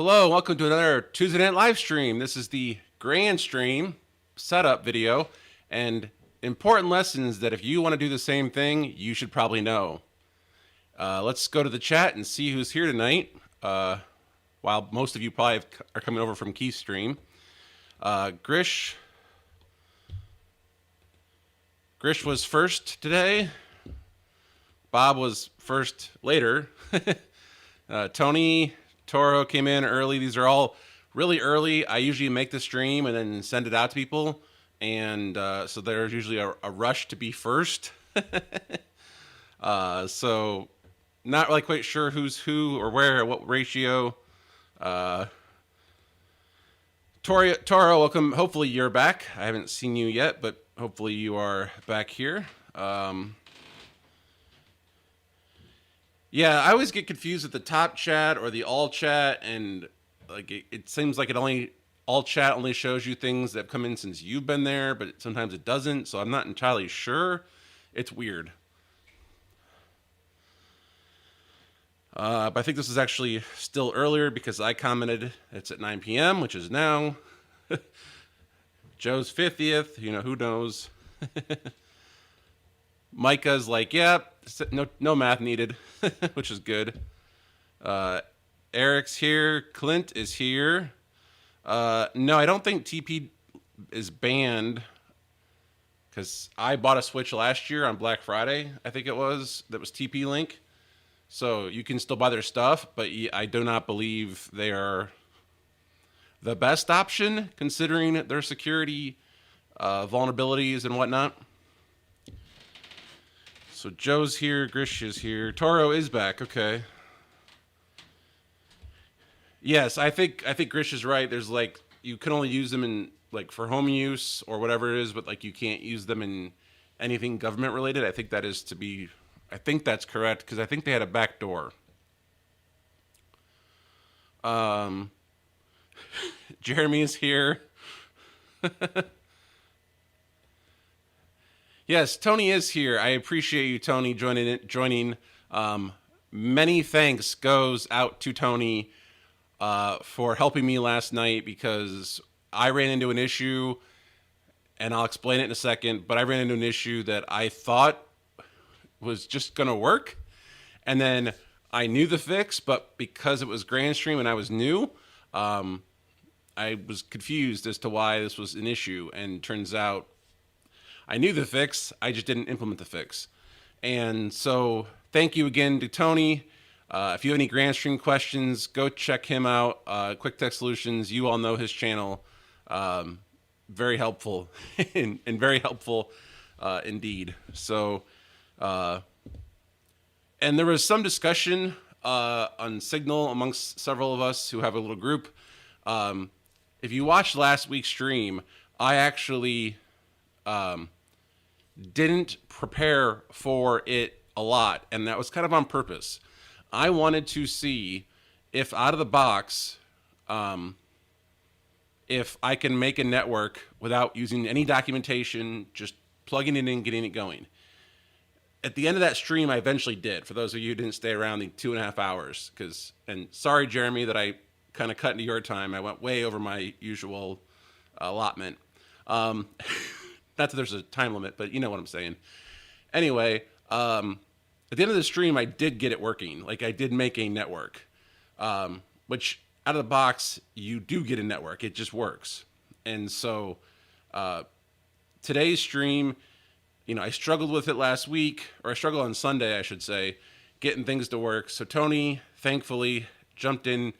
Hello, welcome to another Tuesday night live stream. This is the Grandstream setup video and important lessons that if you want to do the same thing, you should probably know. Let's go to the chat and see who's here tonight. While most of you probably are coming over from Keystream. Grish was first today. Bob was first later. Tony Toro came in early. These are all really early. I usually make the stream and then send it out to people. And so there's usually a rush to be first. So not really quite sure who's who or where, what ratio. Toro, welcome. Hopefully you're back. I haven't seen you yet, but hopefully you are back here. Yeah, I always get confused with the top chat or the all chat, and like it seems like all chat only shows you things that have come in since you've been there, but sometimes it doesn't. So I'm not entirely sure. It's weird. But I think this is actually still earlier because I commented it's at 9 p.m., which is now. Joe's 50th, who knows. Micah's like, yeah, no math needed, which is good. Eric's here. Clint is here. No, I don't think TP is banned because I bought a Switch last year on Black Friday, I think it was. That was TP Link. So you can still buy their stuff, but I do not believe they are the best option considering their security vulnerabilities and whatnot. So Joe's here, Grish is here, Toro is back. Okay. Yes, I think Grish is right. There's like you can only use them in like for home use or whatever it is, but like you can't use them in anything government related. I think that's correct because I think they had a back door. Jeremy is here. Yes, Tony is here. I appreciate you, Tony, joining. Many thanks goes out to Tony for helping me last night because I ran into an issue, and I'll explain it in a second, but I ran into an issue that I thought was just going to work, and then I knew the fix, but because it was Grandstream and I was new, I was confused as to why this was an issue, and turns out I knew the fix, I just didn't implement the fix. And so thank you again to Tony. If you have any Grandstream questions, go check him out. Quick Tech Solutions, you all know his channel. Very helpful and very helpful indeed. So, and there was some discussion on Signal amongst several of us who have a little group. If you watched last week's stream, I actually didn't prepare for it a lot, and that was kind of on purpose. I wanted to see if out of the box, if I can make a network without using any documentation, just plugging it in, getting it going. At the end of that stream, I eventually did. For those of you who didn't stay around the 2.5 hours, and sorry, Jeremy, that I kind of cut into your time. I went way over my usual allotment. Not that there's a time limit, but you know what I'm saying. Anyway, at the end of the stream, I did get it working. Like I did make a network, which out of the box, you do get a network. It just works. And so today's stream, I struggled with it last week, or I struggled on Sunday, I should say, getting things to work. So Tony, thankfully, jumped in,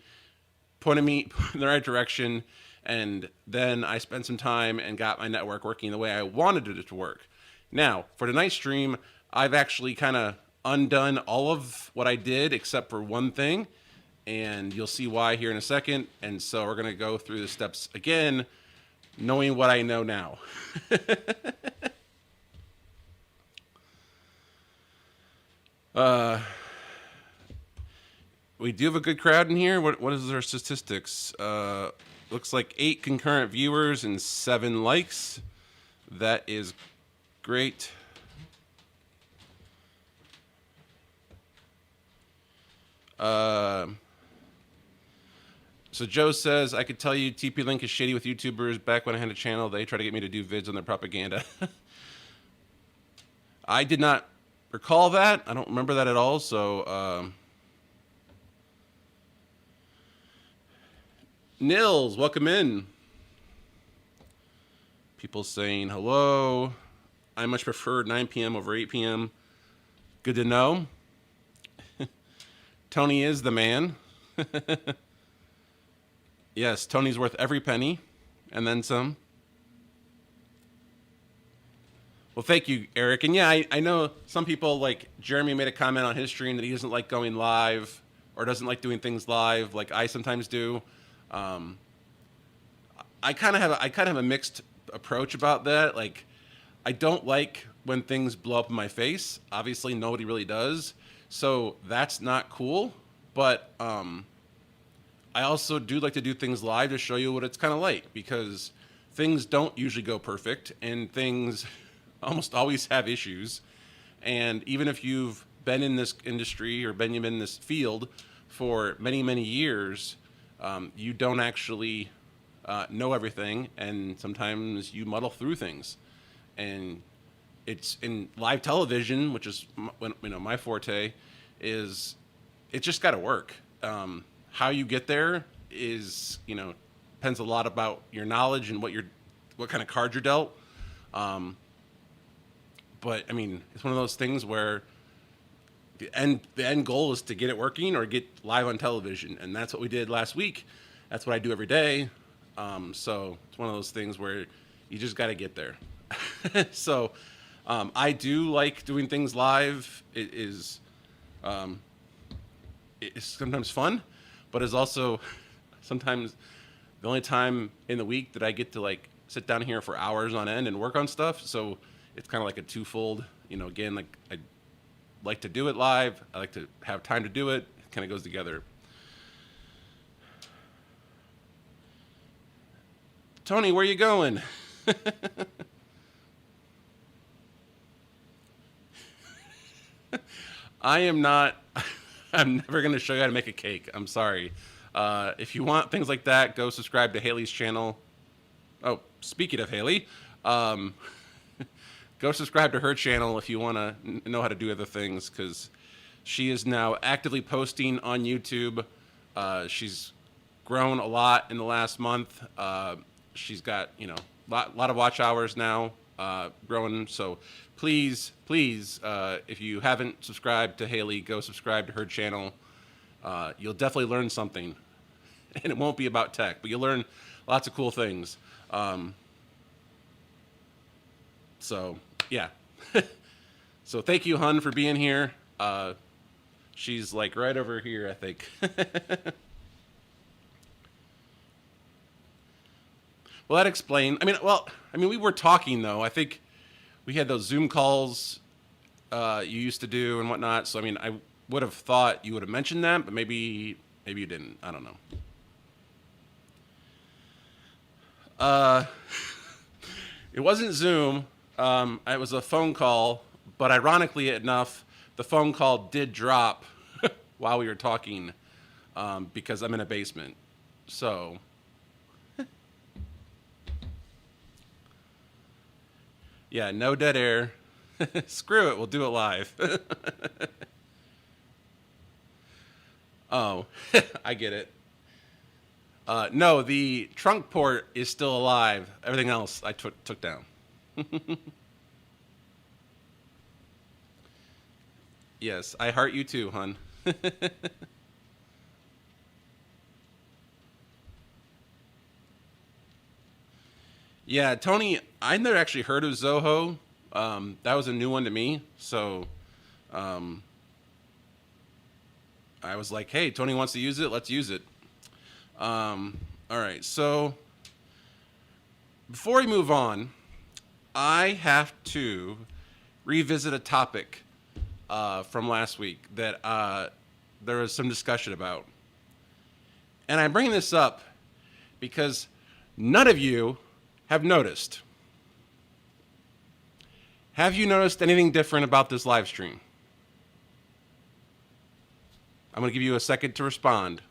pointed me in the right direction, and then I spent some time and got my network working the way I wanted it to work. Now, for tonight's stream, I've actually kind of undone all of what I did except for one thing, and you'll see why here in a second. And so we're going to go through the steps again, knowing what I know now. We do have a good crowd in here. What is our statistics? Looks like 8 concurrent viewers and 7 likes. That is great. So Joe says, I could tell you TP Link is shady with YouTubers. Back when I had a channel, they try to get me to do vids on their propaganda. I did not recall that. I don't remember that at all. So, Nils, welcome in. People saying hello. I much prefer 9 p.m. over 8 p.m. Good to know. Tony is the man. Yes, Tony's worth every penny, and then some. Well, thank you, Eric. And yeah, I know some people, like Jeremy made a comment on his stream that he doesn't like going live or doesn't like doing things live like I sometimes do. I kind of have a mixed approach about that. Like, I don't like when things blow up in my face. Obviously, nobody really does. So that's not cool. But I also do like to do things live to show you what it's kind of like, because things don't usually go perfect and things almost always have issues. And even if you've been in this industry or been in this field for many, many years, you don't actually know everything, and sometimes you muddle through things. And it's in live television, which is my forte, is it's just got to work. How you get there is, depends a lot about your knowledge and what kind of cards you're dealt. But I mean, it's one of those things where the end goal is to get it working or get live on television, and that's what we did last week. That's what I do every day. So it's one of those things where you just got to get there. So I do like doing things live. It's sometimes fun, but it's also sometimes the only time in the week that I get to like sit down here for hours on end and work on stuff. So it's kind of like a twofold, again, like I like to do it live. I like to have time to do it. It kind of goes together. Tony, where you going? I'm never going to show you how to make a cake. I'm sorry. If you want things like that, go subscribe to Haley's channel. Oh, speaking of Haley, go subscribe to her channel if you want to know how to do other things, because she is now actively posting on YouTube. She's grown a lot in the last month. She's got, lot of watch hours now, growing. So please, if you haven't subscribed to Haley, go subscribe to her channel. You'll definitely learn something, and it won't be about tech, but you'll learn lots of cool things. So yeah. So thank you, Hun, for being here. She's like right over here, I think. Well, that explains. We were talking though. I think we had those Zoom calls you used to do and whatnot. So I would have thought you would have mentioned that, but maybe you didn't. I don't know. It wasn't Zoom. It was a phone call, but ironically enough, the phone call did drop while we were talking, because I'm in a basement. So yeah, no dead air. Screw it, we'll do it live. Oh, I get it. No, the trunk port is still alive. Everything else I took down. Yes, I heart you too, hun. Yeah, Tony, I never actually heard of Zoho. That was a new one to me. So I was like, hey, Tony wants to use it. Let's use it. All right. So before we move on, I have to revisit a topic from last week that there was some discussion about. And I bring this up because none of you have noticed. Have you noticed anything different about this live stream? I'm going to give you a second to respond.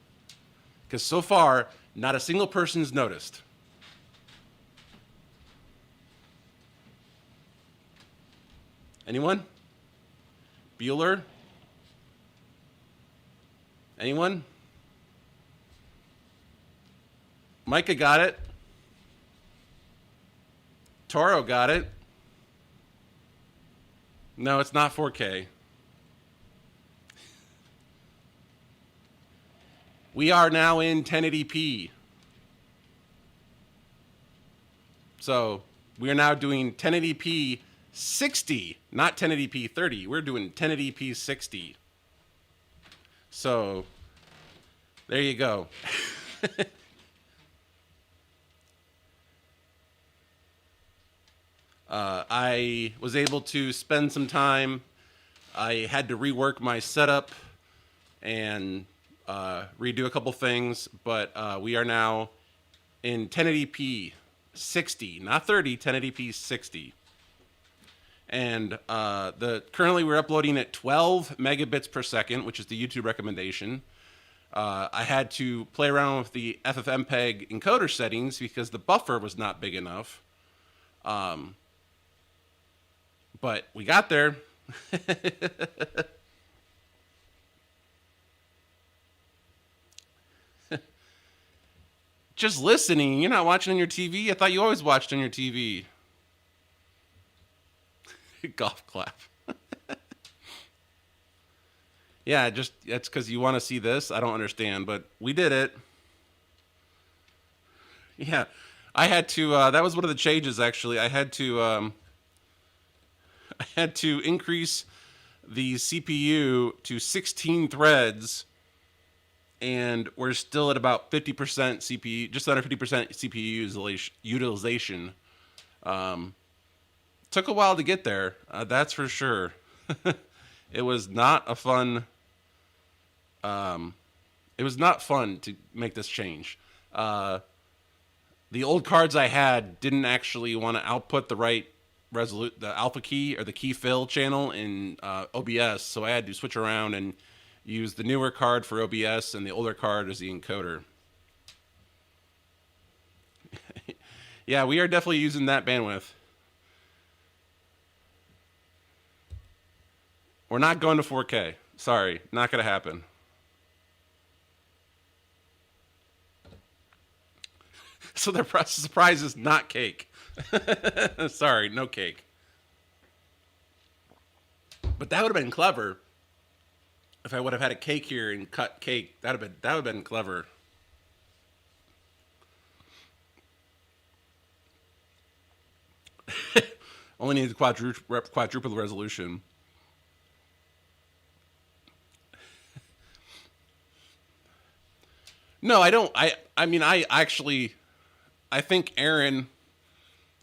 Because so far, not a single person's noticed. Anyone? Bueller? Anyone? Micah got it. Toro got it. No, it's not 4K. We are now in 1080p. So we are now doing 1080p 60, not 1080p 30. We're doing 1080p 60. So there you go. I was able to spend some time. I had to rework my setup and redo a couple things, but we are now in 1080p 60, not 30, 1080p 60. And currently we're uploading at 12 megabits per second, which is the YouTube recommendation. I had to play around with the FFmpeg encoder settings because the buffer was not big enough. But we got there. Just listening. You're not watching on your TV? I thought you always watched on your TV. Golf clap. Yeah, just that's because you want to see this. I don't understand, but we did it. Yeah, I had to. That was one of the changes. Actually, I had to. I had to increase the CPU to 16 threads, and we're still at about 50% CPU, just under 50% CPU utilization. Took a while to get there, that's for sure. It was not a fun. It was not fun to make this change. The old cards I had didn't actually want to output the right the alpha key or the key fill channel in OBS, so I had to switch around and use the newer card for OBS and the older card as the encoder. Yeah, we are definitely using that bandwidth. We're not going to 4K. Sorry, not going to happen. So the surprise is not cake. Sorry, no cake. But that would have been clever if I would have had a cake here and cut cake. That would have been clever. Only needs quadruple the resolution. No, I don't. I mean, I actually, I think Aaron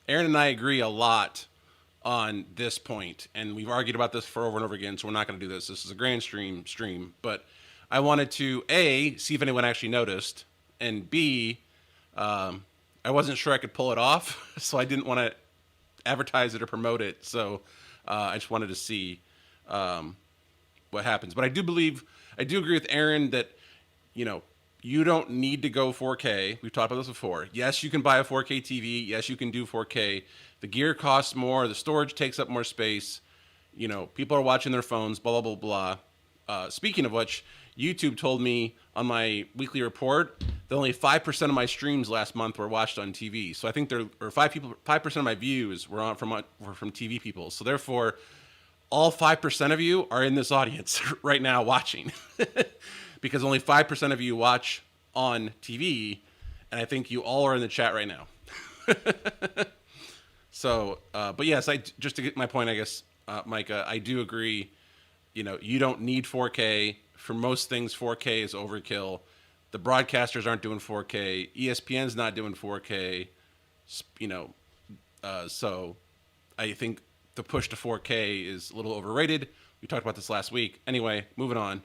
and I agree a lot on this point, and we've argued about this for over and over again, so we're not going to do this. This is a Grandstream stream, but I wanted to, A, see if anyone actually noticed, and B, I wasn't sure I could pull it off, so I didn't want to advertise it or promote it, so I just wanted to see what happens. But I do agree with Aaron that, you don't need to go 4K. We've talked about this before. Yes, you can buy a 4K TV. Yes, you can do 4K. The gear costs more. The storage takes up more space. People are watching their phones, blah, blah, blah, blah. Speaking of which, YouTube told me on my weekly report that only 5% of my streams last month were watched on TV. So I think 5% of my views were from TV people. So therefore, all 5% of you are in this audience right now watching. Because only 5% of you watch on TV, and I think you all are in the chat right now. So, but yes, just to get my point, I guess, Micah, I do agree. You don't need 4K. For most things, 4K is overkill. The broadcasters aren't doing 4K. ESPN's not doing 4K. So I think the push to 4K is a little overrated. We talked about this last week. Anyway, moving on.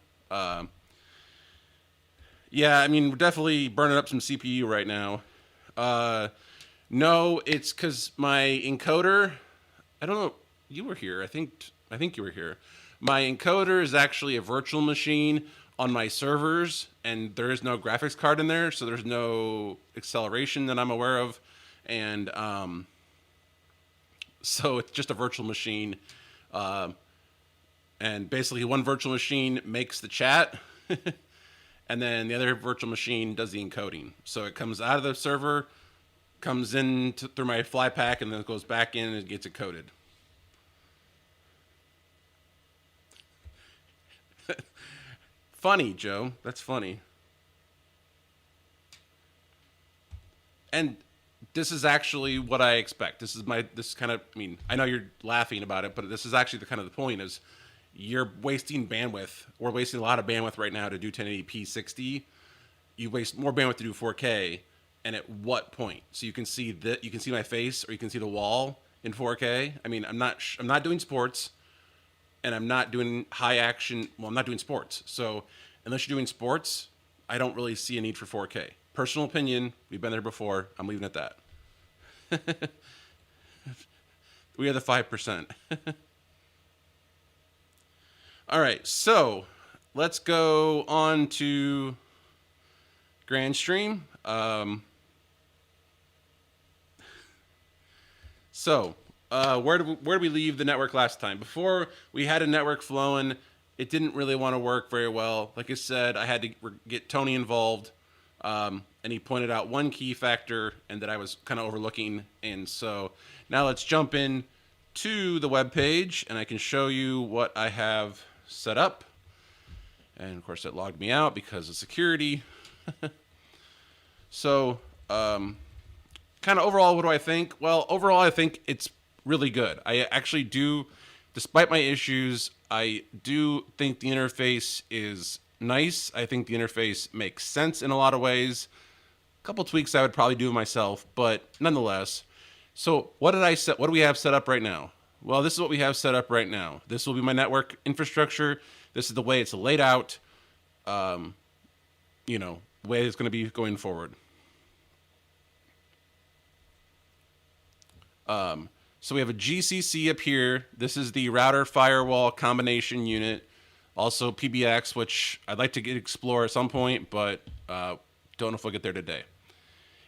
Yeah, I mean, we're definitely burning up some CPU right now. No, it's because my encoder. I don't know. You were here. I think you were here. My encoder is actually a virtual machine on my servers, and there is no graphics card in there, so there's no acceleration that I'm aware of, and so it's just a virtual machine. And basically, one virtual machine makes the chat, and then the other virtual machine does the encoding. So it comes out of the server, comes in through my fly pack, and then it goes back in and gets encoded. Funny, Joe. That's funny. And this is actually what I expect. This kind of, I mean, I know you're laughing about it, but this is actually the kind of the point is you're wasting bandwidth. We're wasting a lot of bandwidth right now to do 1080p 60. You waste more bandwidth to do 4K, and at what point? So you can see that, you can see my face, or you can see the wall in 4K. I mean, I'm not doing sports, and I'm not doing high action. Well, I'm not doing sports. So unless you're doing sports, I don't really see a need for 4K. Personal opinion. We've been there before. I'm leaving it at that. We are the 5%. All right, so let's go on to Grandstream. Where did we leave the network last time? Before we had a network flowing, it didn't really want to work very well. Like I said, I had to get Tony involved, and he pointed out one key factor and that I was kind of overlooking. And so now let's jump in to the web page, and I can show you what I have set up. And of course, it logged me out because of security. So, kind of overall, what do I think? Well, overall, I think it's really good. I actually do, despite my issues, I do think the interface is nice. I think the interface makes sense in a lot of ways. A couple tweaks I would probably do myself, but nonetheless. So what do we have set up right now? Well, this is what we have set up right now. This will be my network infrastructure. This is the way it's laid out. The way it's going to be going forward. So we have a GCC up here. This is the router firewall combination unit. Also PBX, which I'd like to explore at some point, but don't know if we'll get there today.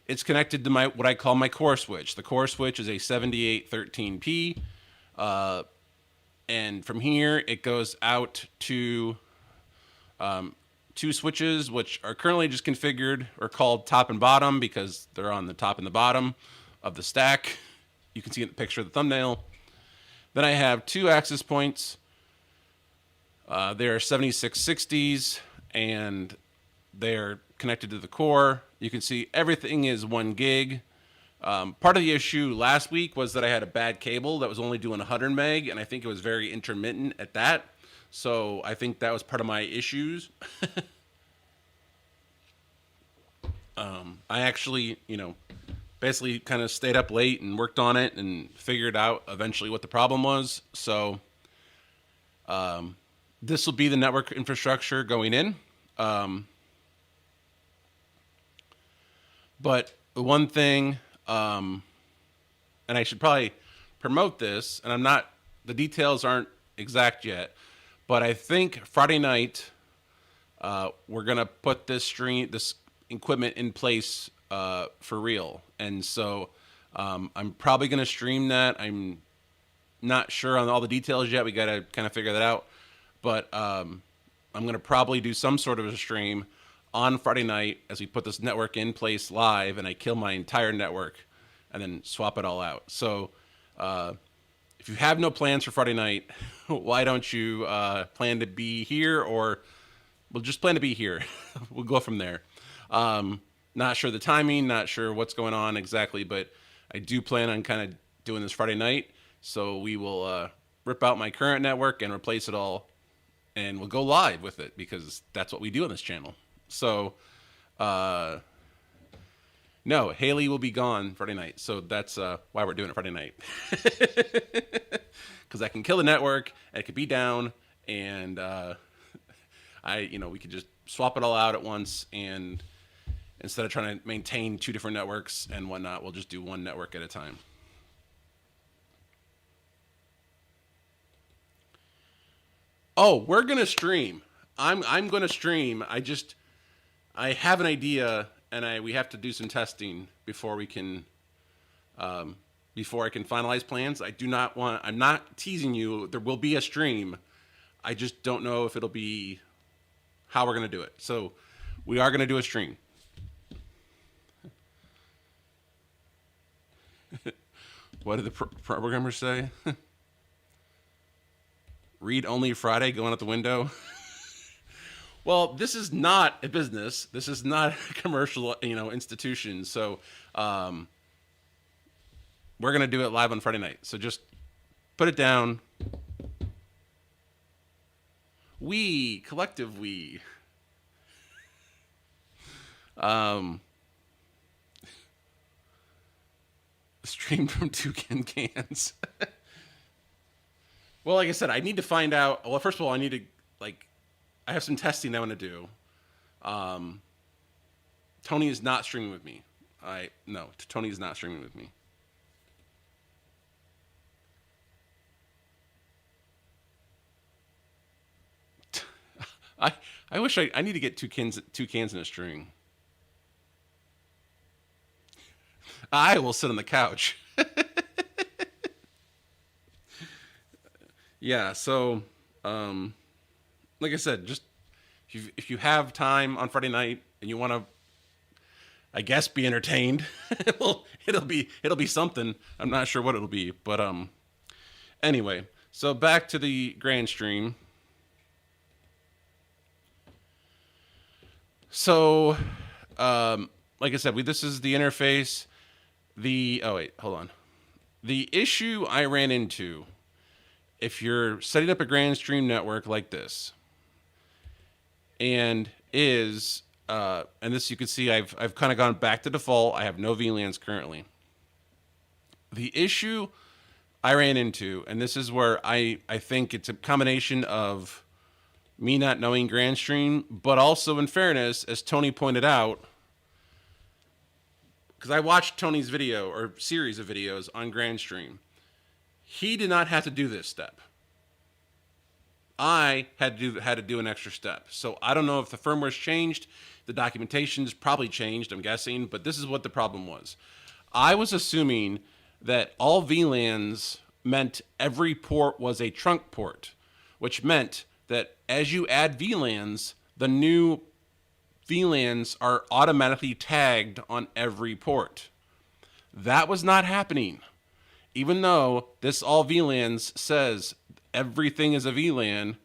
It's connected to what I call my core switch. The core switch is a 7813P. And from here, it goes out to two switches, which are currently just configured or called top and bottom because they're on the top and the bottom of the stack. You can see in the picture of the thumbnail. Then I have two access points. They're 7660s, and they're connected to the core. You can see everything is 1 gig. Part of the issue last week was that I had a bad cable that was only doing 100 meg, and I think it was very intermittent at that. So I think that was part of my issues. I actually, basically kind of stayed up late and worked on it and figured out eventually what the problem was. So this will be the network infrastructure going in. But one thing, and I should probably promote this, and the details aren't exact yet, but I think Friday night, we're going to put this equipment in place for real. And so I'm probably going to stream that. I'm not sure on all the details yet. We got to kind of figure that out. But I'm going to probably do some sort of a stream on Friday night as we put this network in place live, and I kill my entire network and then swap it all out. So if you have no plans for Friday night, why don't you plan to be here, or we'll just plan to be here. We'll go from there. Not sure the timing, not sure what's going on exactly, but I do plan on kind of doing this Friday night. So we will rip out my current network and replace it all, and we'll go live with it because that's what we do on this channel. So, no, Haley will be gone Friday night. So that's why we're doing it Friday night. Because I can kill the network, and it could be down, and we could just swap it all out at once, and instead of trying to maintain two different networks and whatnot, we'll just do one network at a time. Oh, we're gonna stream. I'm gonna stream. I have an idea, and I we have to do some testing before we can before I can finalize plans. I do not want. I'm not teasing you. There will be a stream. I just don't know if it'll be how we're gonna do it. So we are gonna do a stream. What did the programmers say? Read only Friday going out the window. Well, this is not a business. This is not a commercial, institution. So we're gonna do it live on Friday night. So just put it down. We collective we. Um, Streamed from Toucan cans. Well, like I said, I need to find out. Well, first of all, I need to like. I have some testing I want to do. Um, Tony is not streaming with me. No, Tony is not streaming with me. I I wish I need to get two cans in a string. I will sit on the couch. Yeah. So, um, like I said, just if you have time on Friday night and you want to, I guess, be entertained, well, it'll be something. I'm not sure what it'll be, but anyway. So back to the Grandstream. So, like I said, this is the interface. Oh wait, hold on. The issue I ran into, if you're setting up a Grandstream network like this, and this you can see I've kind of gone back to default. I have no VLANs currently. The issue I ran into, and this is where I think it's a combination of me not knowing Grandstream, but also, in fairness, as Tony pointed out, because I watched Tony's video or series of videos on Grandstream, he did not have to do this step. I had to do an extra step. So I don't know if the firmware's changed, the documentation's probably changed, I'm guessing, but this is what the problem was. I was assuming that all VLANs meant every port was a trunk port, which meant that as you add VLANs, the new VLANs are automatically tagged on every port. That was not happening. Even though this all VLANs says everything is a VLAN,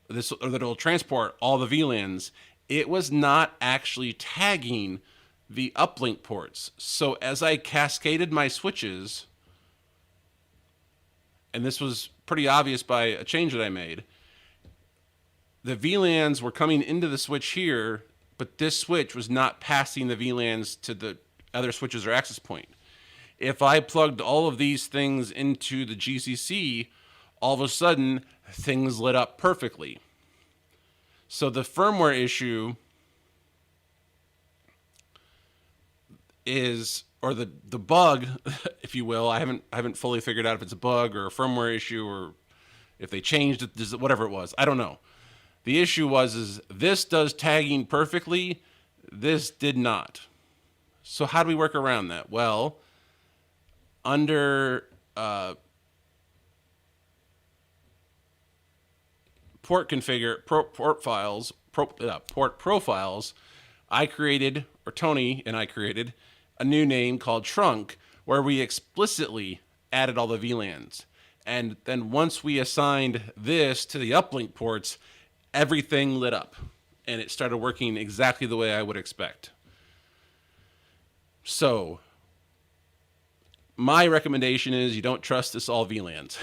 or that it'll transport all the VLANs, it was not actually tagging the uplink ports. So as I cascaded my switches, and this was pretty obvious by a change that I made, the VLANs were coming into the switch here, but this switch was not passing the VLANs to the other switches or access point. If I plugged all of these things into the GCC, all of a sudden things lit up perfectly. So the firmware issue is, or the bug, if you will, I haven't fully figured out if it's a bug or a firmware issue or if they changed it, whatever it was. I don't know. The issue is this does tagging perfectly. This did not. So how do we work around that? Well, under port profiles, port profiles, Tony and I created a new name called Trunk, where we explicitly added all the VLANs. And then once we assigned this to the uplink ports, everything lit up. And it started working exactly the way I would expect. So, my recommendation is you don't trust this all VLANs.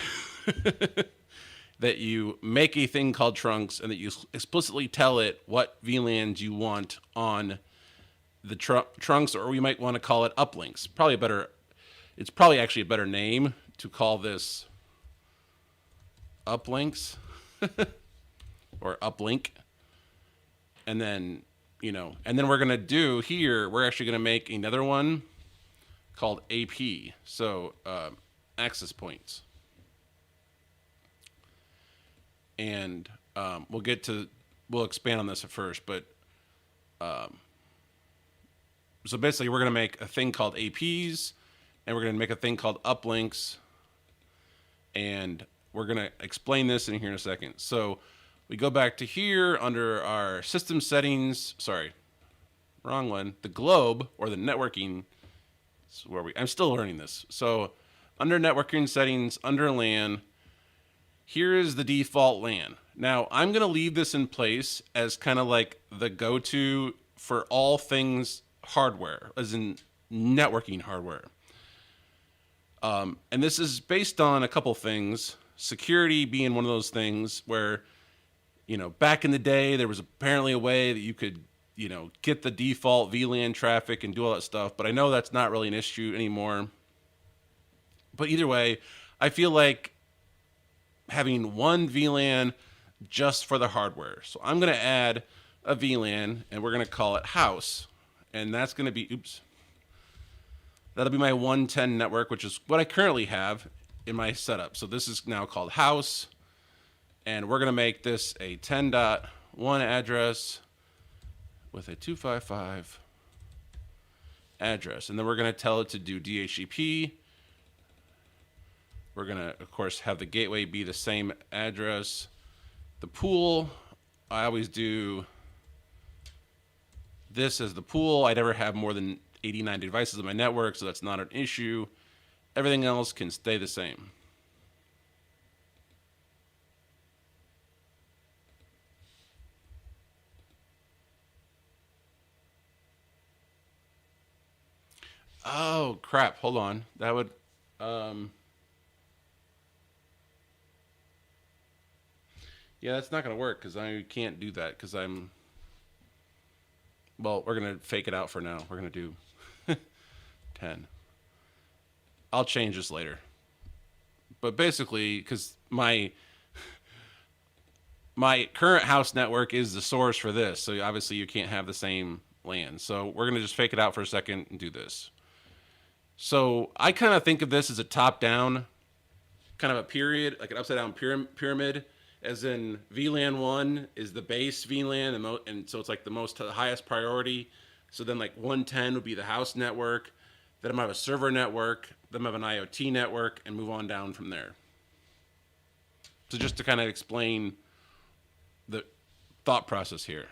That you make a thing called trunks and that you explicitly tell it what VLANs you want on the trunks, or we might want to call it uplinks. It's probably actually a better name to call this uplinks or uplink. And then, we're going to do here, we're actually going to make another one called AP. So, access points. and we'll expand on this at first, but so basically we're going to make a thing called APs, and we're going to make a thing called uplinks, and we're going to explain this in here in a second. So we go back to here under our system settings. Sorry, wrong one. The globe, or the networking. I'm still learning this. So under networking settings, under LAN, here is the default LAN. Now I'm going to leave this in place as kind of like the go-to for all things hardware, as in networking hardware. And this is based on a couple things, security being one of those things where, back in the day, there was apparently a way that you could, get the default VLAN traffic and do all that stuff. But I know that's not really an issue anymore. But either way, I feel like having one VLAN just for the hardware. So I'm going to add a VLAN, and we're going to call it house. And that's going to be, that'll be my 110 network, which is what I currently have in my setup. So this is now called house. And we're going to make this a 10.1 address with a 255 address. And then we're going to tell it to do DHCP. We're going to, of course, have the gateway be the same address. The pool, I always do this as the pool. I never have more than 89 devices on my network, so that's not an issue. Everything else can stay the same. Oh, crap. Hold on. That would... yeah, that's not going to work because I can't do that because I'm... Well, we're going to fake it out for now. We're going to do 10. I'll change this later. But basically, because my current house network is the source for this, so obviously you can't have the same LAN. So we're going to just fake it out for a second and do this. So I kind of think of this as a top-down, kind of a period, like an upside-down pyramid, as in VLAN 1 is the base VLAN, and so it's like the highest priority. So then like 110 would be the house network. Then I'm going to have a server network. Then I have an IoT network, and move on down from there. So just to kind of explain the thought process here.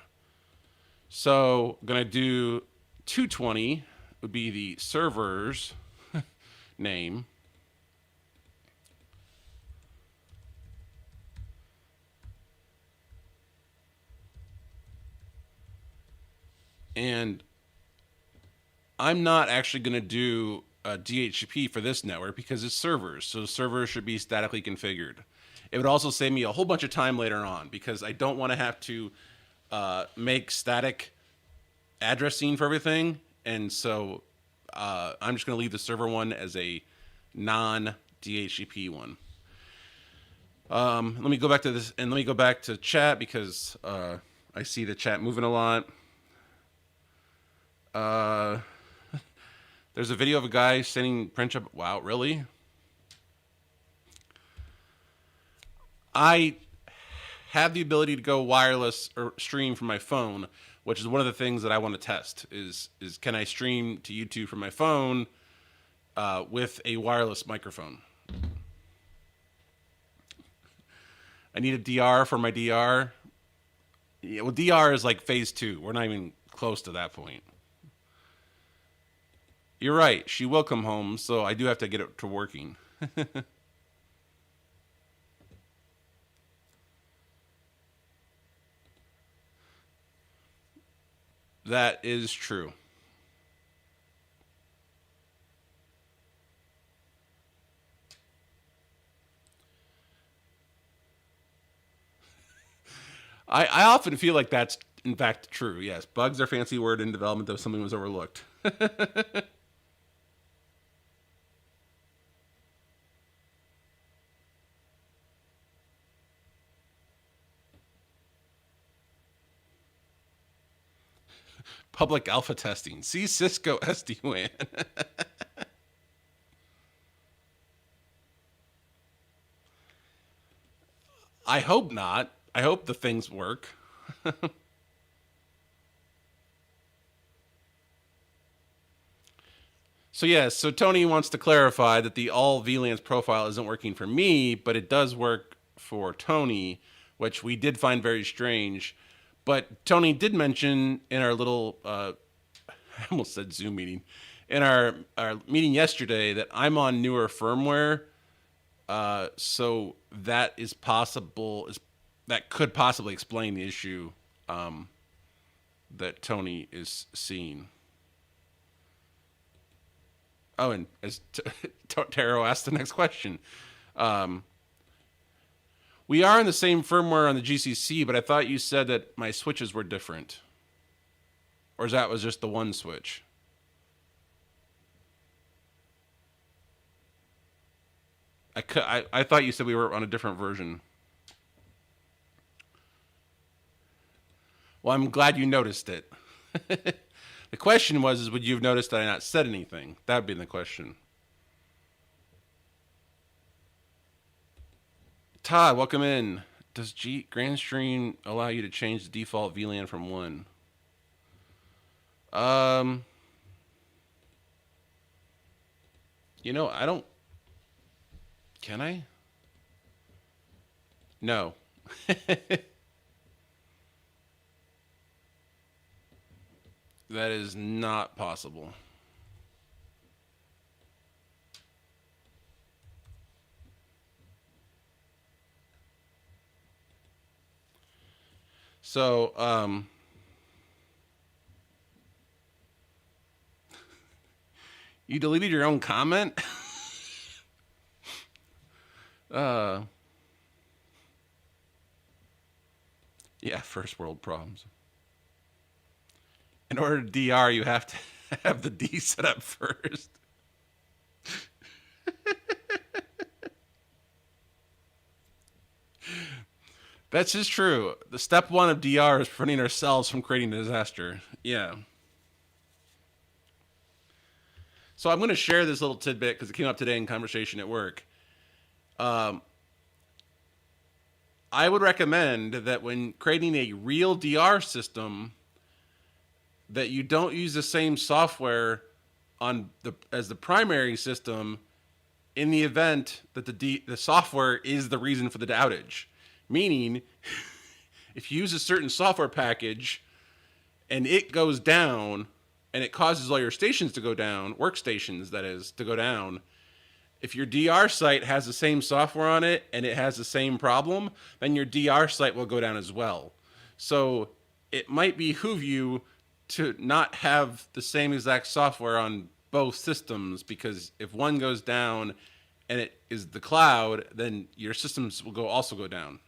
So I'm going to do 220 would be the server's name. And I'm not actually going to do a DHCP for this network because it's servers. So servers should be statically configured. It would also save me a whole bunch of time later on because I don't want to have to make static addressing for everything. And so I'm just going to leave the server one as a non-DHCP one. Let me go back to this, and let me go back to chat because I see the chat moving a lot. There's a video of a guy sending print up. Wow, really? I have the ability to go wireless or stream from my phone, which is one of the things that I want to test. Is can I stream to YouTube from my phone with a wireless microphone? I need a DR for my DR. Yeah, well, DR is like phase 2. We're not even close to that point. You're right. She will come home, so I do have to get it to working. That is true. I often feel like that's, in fact, true. Yes, bugs are a fancy word in development, though something was overlooked. Public alpha testing. See Cisco SD-WAN. I hope not. I hope the things work. So yes, so Tony wants to clarify that the all VLANs profile isn't working for me, but it does work for Tony, which we did find very strange. But Tony did mention in our little, I almost said Zoom meeting, in our meeting yesterday that I'm on newer firmware, so that is possible. That could possibly explain the issue that Tony is seeing. Oh, and as Taro asked the next question, um, we are in the same firmware on the GCC, but I thought you said that my switches were different, or that was just the one switch. I thought you said we were on a different version. Well, I'm glad you noticed it. The question was, would you have noticed that I not said anything? That would be the question. Todd, welcome in. Does Grandstream allow you to change the default VLAN from 1? Um, I don't. Can I? No. That is not possible. So, you deleted your own comment? uh, yeah, first world problems. In order to DR, you have to have the D set up first. That's just true. The step 1 of DR is preventing ourselves from creating a disaster. Yeah. So I'm going to share this little tidbit because it came up today in conversation at work. Um, I would recommend that when creating a real DR system, that you don't use the same software as the primary system in the event that the software is the reason for the outage. Meaning, if you use a certain software package and it goes down and it causes all your stations to go down, workstations that is, to go down, if your DR site has the same software on it and it has the same problem, then your DR site will go down as well. So it might behoove you to not have the same exact software on both systems, because if one goes down and it is the cloud, then your systems will also go down.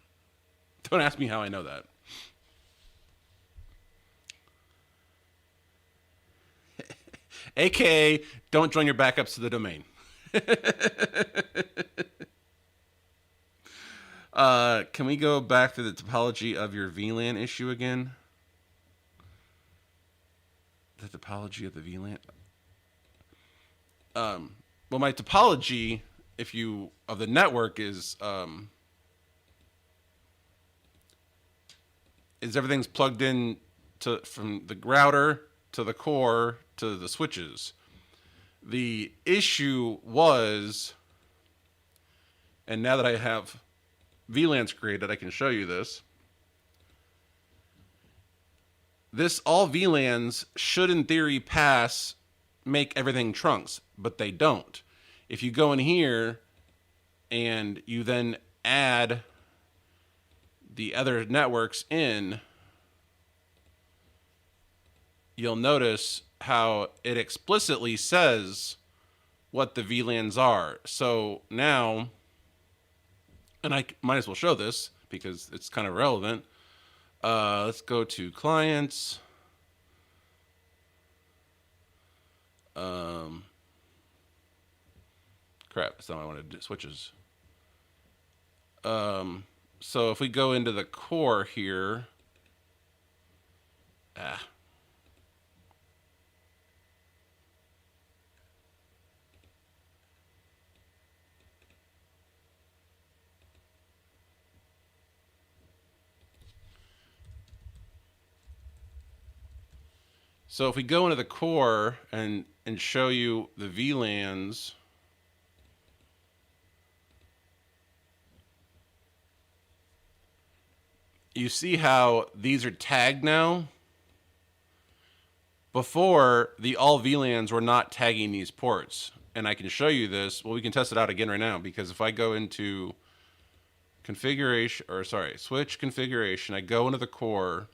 Don't ask me how I know that. AKA, don't join your backups to the domain. Can we go back to the topology of your VLAN issue again? The topology of the VLAN? Well, my topology, of the network is everything's plugged in from the router to the core to the switches. The issue was, and now that I have VLANs created, I can show you this. All VLANs should in theory make everything trunks, but they don't. If you go in here and you then add the other networks in, you'll notice how it explicitly says what the VLANs are. So now, and I might as well show this because it's kind of relevant. Let's go to clients. Crap, that's not what I wanted to do. Switches. So if we go into the core here, So if we go into the core and show you the VLANs, you see how these are tagged now. Before, the all VLANs were not tagging these ports. And I can show you this. Well, we can test it out again right now, because if I go into configuration, or sorry, switch configuration, I go into the core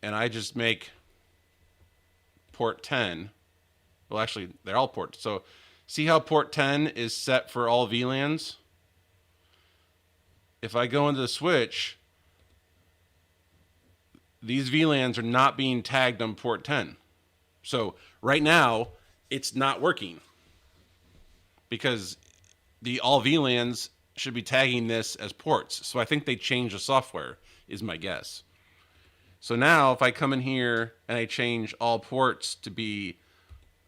and I just make port 10. Well, actually, they're all ports. So see how port 10 is set for all VLANs? If I go into the switch, these VLANs are not being tagged on port 10. So right now, it's not working because the all VLANs should be tagging this as ports. So I think they changed the software, is my guess. So now if I come in here and I change all ports to be,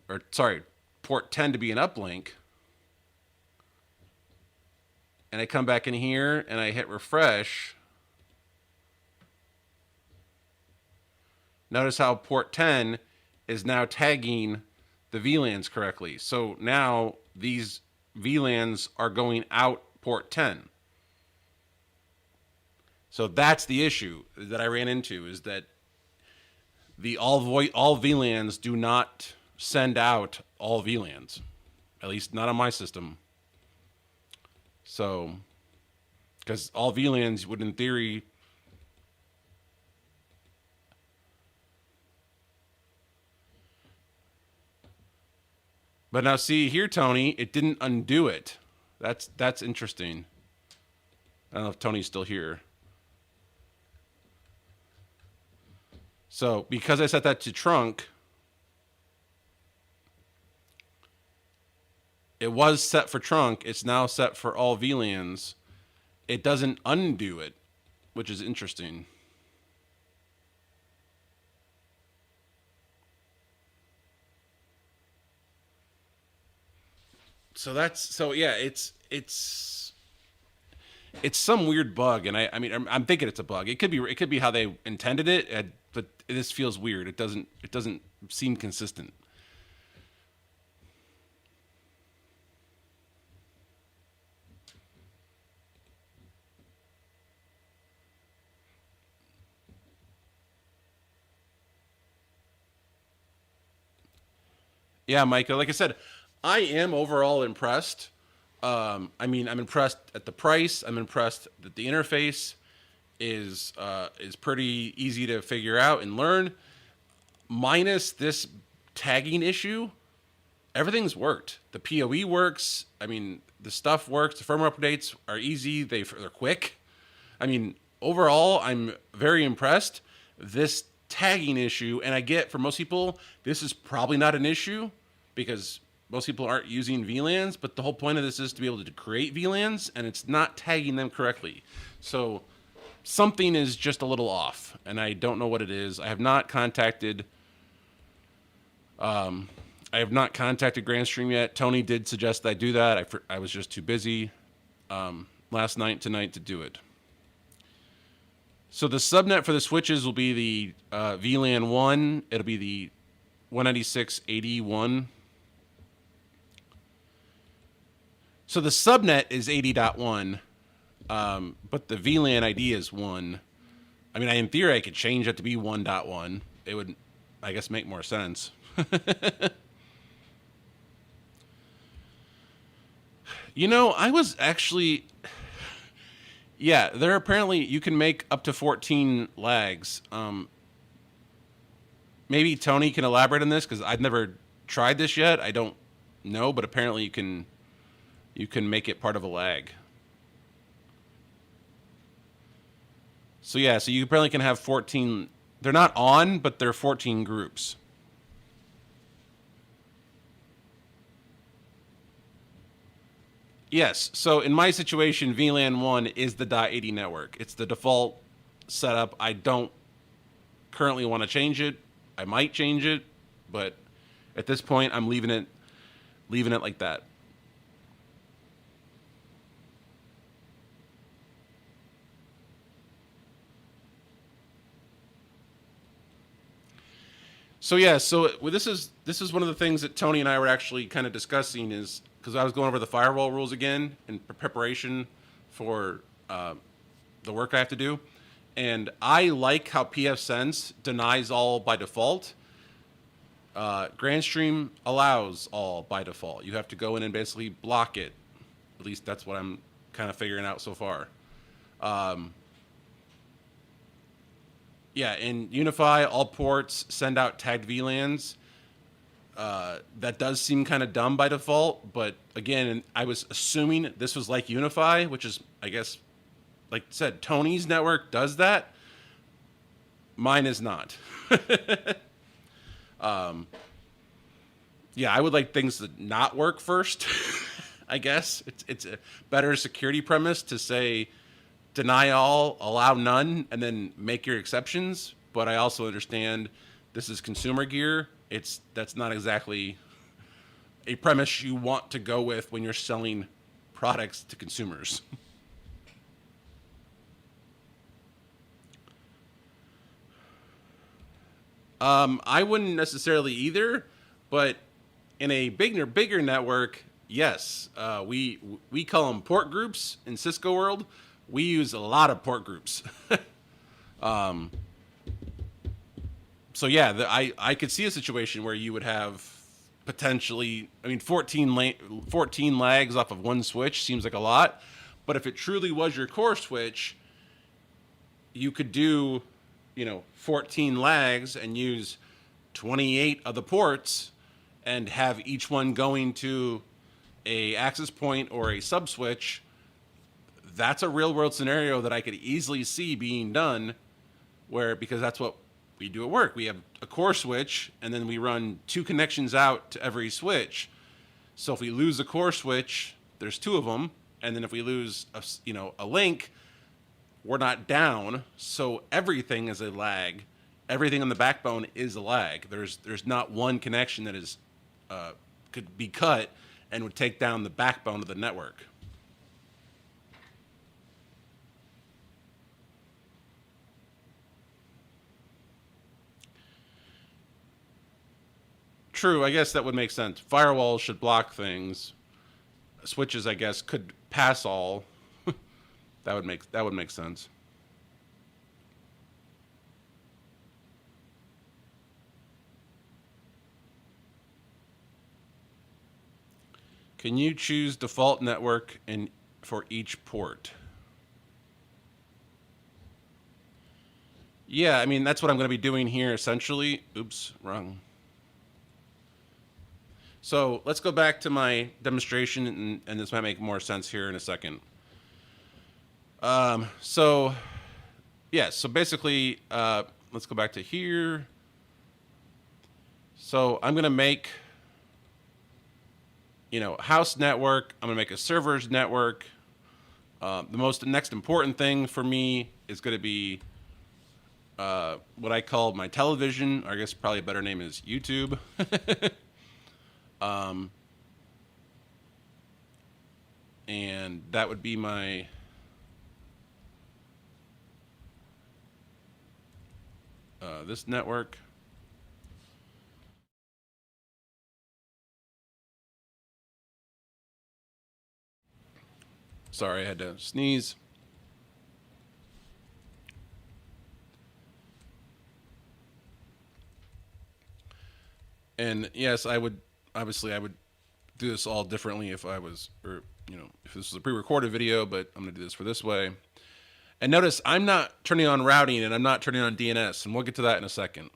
or sorry, port 10 to be an uplink, and I come back in here and I hit refresh, notice how port 10 is now tagging the VLANs correctly. So now these VLANs are going out port 10. So that's the issue that I ran into, is that the all VLANs do not send out all VLANs, at least not on my system. So, because all VLANs would in theory but now see here, Tony, it didn't undo it. That's interesting. I don't know if Tony's still here. So because I set that to trunk, it was set for trunk. It's now set for all VLANs. It doesn't undo it, which is interesting. So yeah, it's some weird bug, and I mean I'm thinking it's a bug. It could be how they intended it, but this feels weird. It doesn't seem consistent. Yeah, Micah. Like I said, I am overall impressed. I mean, I'm impressed at the price. I'm impressed that the interface is pretty easy to figure out and learn. Minus this tagging issue, everything's worked. The PoE works. I mean, the stuff works. The firmware updates are easy. They're quick. I mean, overall, I'm very impressed. This tagging issue, and I get for most people, this is probably not an issue because most people aren't using VLANs, but the whole point of this is to be able to create VLANs, and it's not tagging them correctly. So something is just a little off, and I don't know what it is. I have not contacted Grandstream yet. Tony did suggest that I do that. I was just too busy last night tonight to do it. So the subnet for the switches will be the VLAN 1. It'll be the 196.80.1. So the subnet is 80.1, but the VLAN ID is 1. I mean, in theory, I could change it to be 1.1. It would, I guess, make more sense. You know, I was actually... Yeah, there apparently you can make up to 14 lags. Maybe Tony can elaborate on this because I've never tried this yet. I don't know, but apparently you can make it part of a lag. So yeah, so you apparently can have 14. They're not on, but they're 14 groups. Yes. So in my situation, VLAN 1 is the .80 network. It's the default setup. I don't currently want to change it. I might change it, but at this point, I'm leaving it like that. So yeah, so this is one of the things that Tony and I were actually kind of discussing is because I was going over the firewall rules again in preparation for the work I have to do, and I like how pfSense denies all by default. Grandstream allows all by default. You have to go in and basically block it. At least that's what I'm kind of figuring out so far. Um, yeah, in Unify, all ports send out tagged VLANs. That does seem kind of dumb by default, but again, I was assuming this was like Unify, which is, I guess, like I said, Tony's network does that. Mine is not. Yeah, I would like things to not work first. I guess it's a better security premise to say deny all, allow none, and then make your exceptions. But I also understand this is consumer gear. That's not exactly a premise you want to go with when you're selling products to consumers. I wouldn't necessarily either, but in a bigger network, yes, we call them port groups in Cisco world. We use a lot of port groups. um, so yeah, I could see a situation where you would have potentially, I mean, 14 lags off of one switch seems like a lot, but if it truly was your core switch, you could do, 14 lags and use 28 of the ports and have each one going to a access point or a sub switch. That's a real world scenario that I could easily see being done, where, because that's what we do at work. We have a core switch and then we run two connections out to every switch. So if we lose a core switch, there's two of them, and then if we lose a link, we're not down. So everything is a lag. Everything on the backbone is a lag. There's not one connection that is could be cut and would take down the backbone of the network. True, I guess that would make sense. Firewalls should block things. Switches, I guess, could pass all. That would make sense. Can you choose default network for each port? Yeah, I mean that's what I'm going to be doing here essentially. Oops, wrong. So let's go back to my demonstration, and this might make more sense here in a second. So yeah, so basically, let's go back to here. So I'm gonna make, house network. I'm gonna make a servers network. The next important thing for me is gonna be what I call my television. Or I guess probably a better name is YouTube. um, and that would be my this network. Sorry, I had to sneeze. And yes, I would do this all differently if I was, or if this was a pre-recorded video, but I'm gonna do this for this way. And notice I'm not turning on routing and I'm not turning on DNS, and we'll get to that in a second.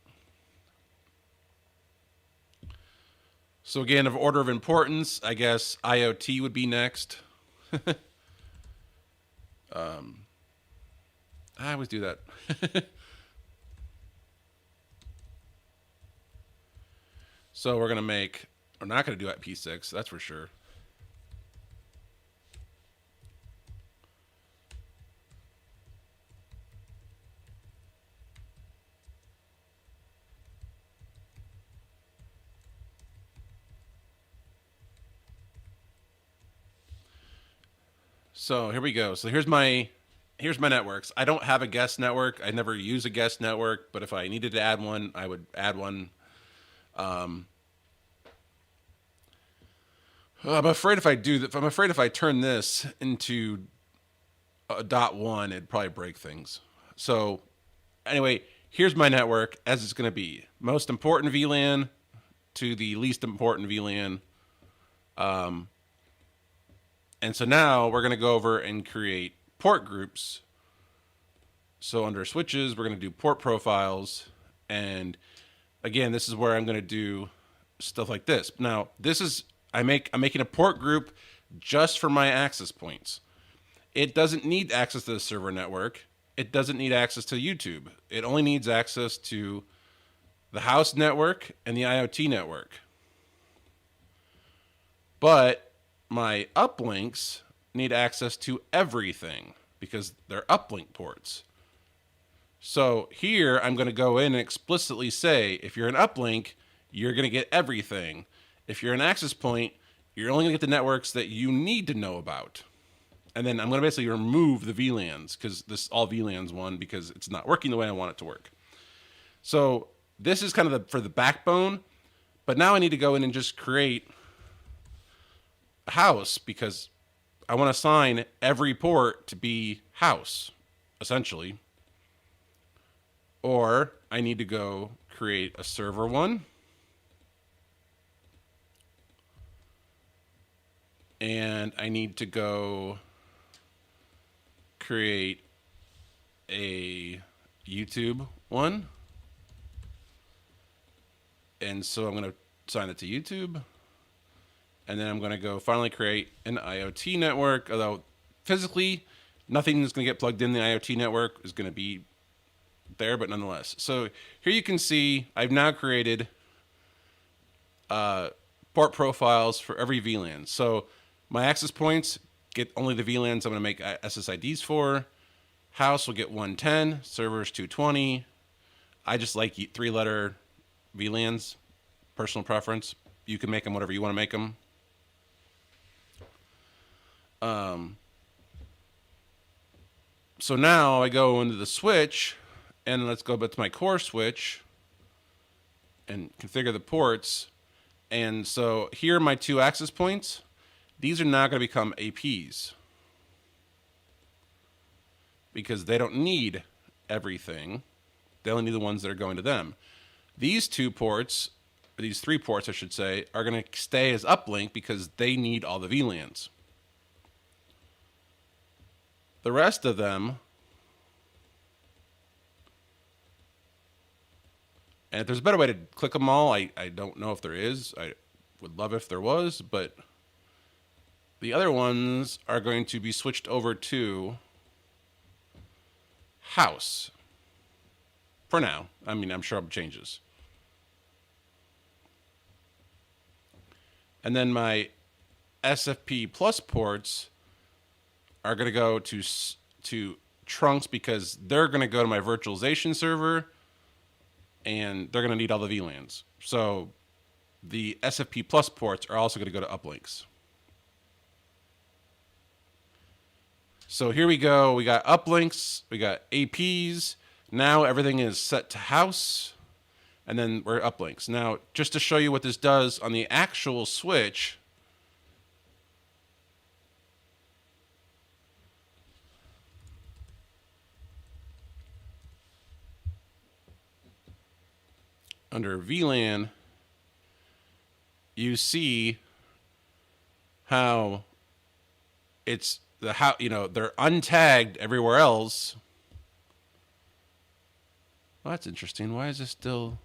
So again, of order of importance, I guess IoT would be next. I always do that. So we're not gonna do IP6, that's for sure. So here we go. So here's my networks. I don't have a guest network. I never use a guest network, but if I needed to add one, I would add one. I'm afraid if I do that, I'm afraid if I turn this into a .1, it'd probably break things. So anyway, here's my network as it's going to be. Most important VLAN to the least important VLAN. And so now we're going to go over and create port groups. So under switches, we're going to do port profiles. And again, this is where I'm going to do stuff like this. Now, this is I'm making a port group just for my access points. It doesn't need access to the server network. It doesn't need access to YouTube. It only needs access to the house network and the IoT network. But my uplinks need access to everything because they're uplink ports. So here I'm going to go in and explicitly say, if you're an uplink, you're going to get everything. If you're an access point, you're only going to get the networks that you need to know about. And then I'm going to basically remove the VLANs because this all VLANs one because it's not working the way I want it to work. So this is kind of for the backbone. But now I need to go in and just create a house because I want to assign every port to be house, essentially. Or I need to go create a server one. And I need to go create a YouTube one. And so I'm going to assign it to YouTube. And then I'm going to go finally create an IoT network. Although physically, nothing that's going to get plugged in the IoT network is going to be there, but nonetheless. So here you can see I've now created port profiles for every VLAN. So my access points get only the VLANs I'm going to make SSIDs for. House will get 110, servers 220. I just like 3-letter VLANs, personal preference. You can make them whatever you want to make them. So now I go into the switch, and let's go back to my core switch and configure the ports. And so here are my 2 access points. These are now going to become APs because they don't need everything. They only need the ones that are going to them. These 2 ports, or these 3 ports, I should say, are going to stay as uplink because they need all the VLANs. The rest of them, and if there's a better way to click them all, I don't know if there is. I would love if there was, but the other ones are going to be switched over to house. For now. I mean, I'm sure it changes. And then my SFP plus ports are going to go to trunks because they're going to go to my virtualization server and they're going to need all the VLANs. So the SFP plus ports are also going to go to uplinks. So here we go. We got uplinks, we got APs. Now everything is set to house, and then we're uplinks. Now, just to show you what this does on the actual switch, under VLAN, you see how it's they're untagged everywhere else. Well, that's interesting. Why is this still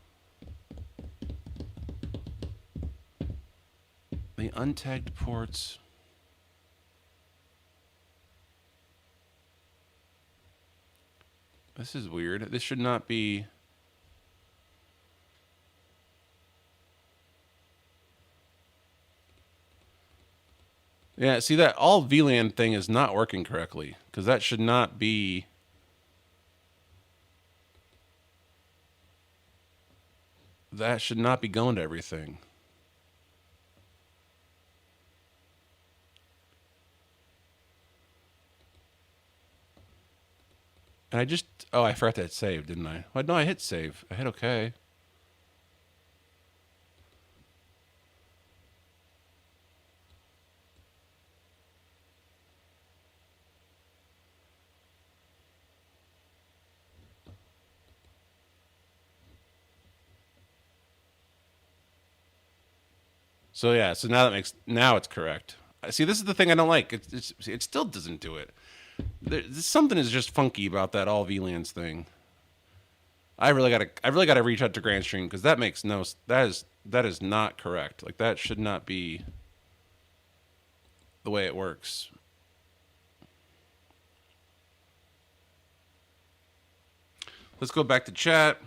the untagged ports? This is weird. This should not be. Yeah, see that all VLAN thing is not working correctly because that should not be. That should not be going to everything. And I forgot to hit save, didn't I? Well, no, I hit save. I hit OK. So yeah, so now it's correct. See, this is the thing I don't like. It still doesn't do it. Something is just funky about that all VLANs thing. I really gotta reach out to Grandstream because that is not correct. Like that should not be the way it works. Let's go back to chat.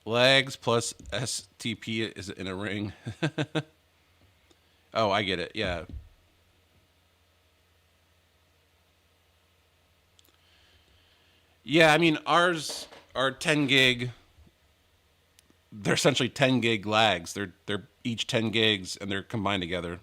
Legs plus STP is in a ring. Oh, I get it. Yeah. Yeah, I mean ours are 10 gig. They're essentially 10 gig lags. They're each 10 gigs and they're combined together.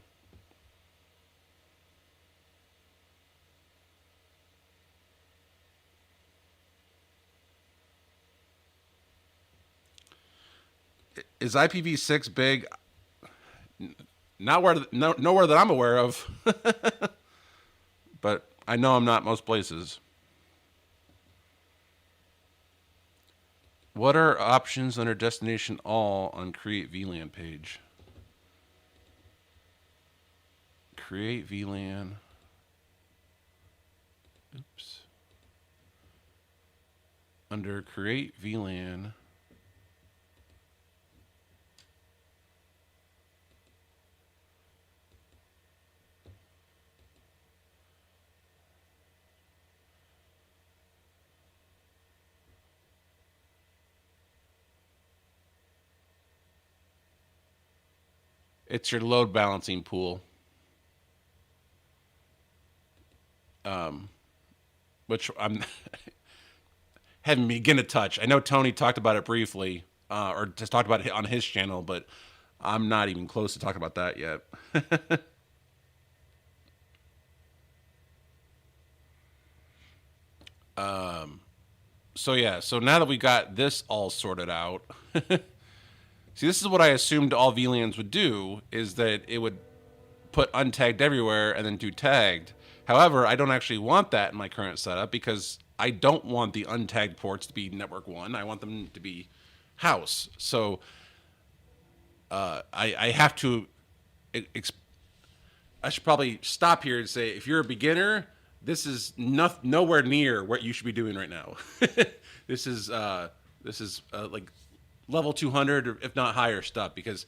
Is IPv6 big? Not where nowhere that I'm aware of. But I know I'm not most places. What are options under destination all on create VLAN page? Create VLAN. Oops. Under create VLAN. It's your load balancing pool, which I'm haven't begin to touch. I know Tony talked about it briefly, or just talked about it on his channel, but I'm not even close to talking about that yet. So yeah, so now that we got this all sorted out, see, this is what I assumed all VLANs would do: is that it would put untagged everywhere and then do tagged. However, I don't actually want that in my current setup because I don't want the untagged ports to be network one. I want them to be house. So I have to. Ex- I should probably stop here and say, if you're a beginner, this is nowhere near what you should be doing right now. this is like level 200, or if not higher stuff, because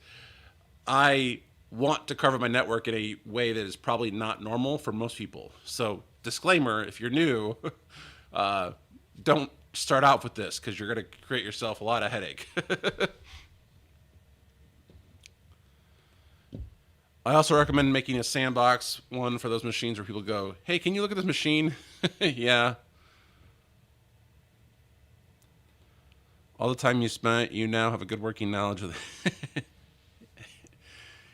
I want to cover my network in a way that is probably not normal for most people. So, disclaimer: if you're new, uh, don't start out with this because you're going to create yourself a lot of headache. I also recommend making a sandbox one for those machines where people go, "Hey, can you look at this machine?" Yeah. All the time you spent, you now have a good working knowledge of it.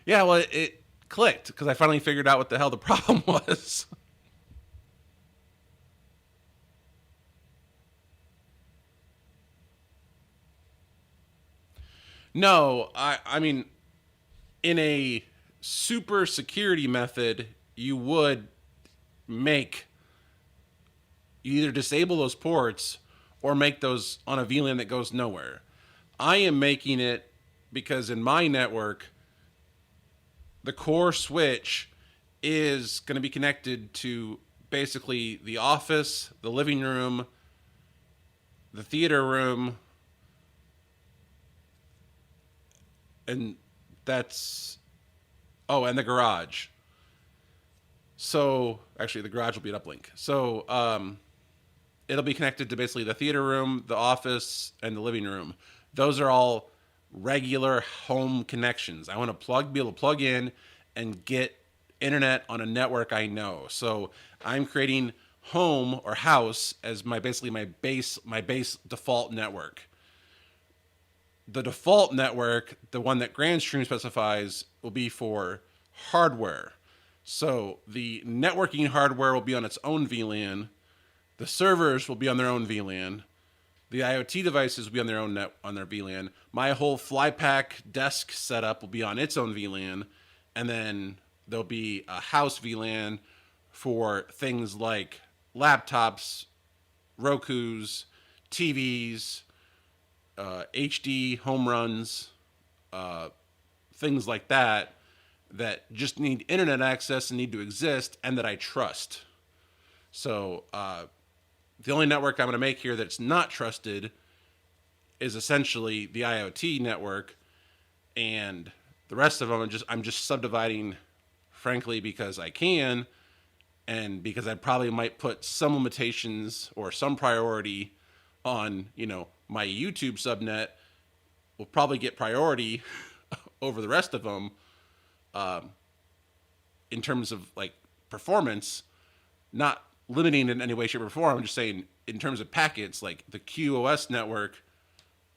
Yeah, well, it clicked because I finally figured out what the hell the problem was. No, I mean, in a super security method, you would make you either disable those ports or make those on a VLAN that goes nowhere. I am making it because in my network, the core switch is going to be connected to basically the office, the living room, the theater room, and that's and the garage. So actually, the garage will be an uplink. So it'll be connected to basically the theater room, the office, and the living room. Those are all regular home connections. I want to be able to plug in and get internet on a network I know. So I'm creating home or house as my base default network. The default network, the one that Grandstream specifies, will be for hardware. So the networking hardware will be on its own VLAN. The servers will be on their own VLAN. The IoT devices will be on their own on their VLAN. My whole flypack desk setup will be on its own VLAN, and then there'll be a house VLAN for things like laptops, Roku's, TVs, HD home runs, things like that, that just need internet access and need to exist and that I trust. So the only network I'm going to make here that's not trusted is essentially the IoT network, and the rest of them I'm just subdividing, frankly, because I can, and because I probably might put some limitations or some priority on, my YouTube subnet will probably get priority over the rest of them, in terms of like performance, not limiting in any way, shape, or form. I'm just saying in terms of packets, like the QoS network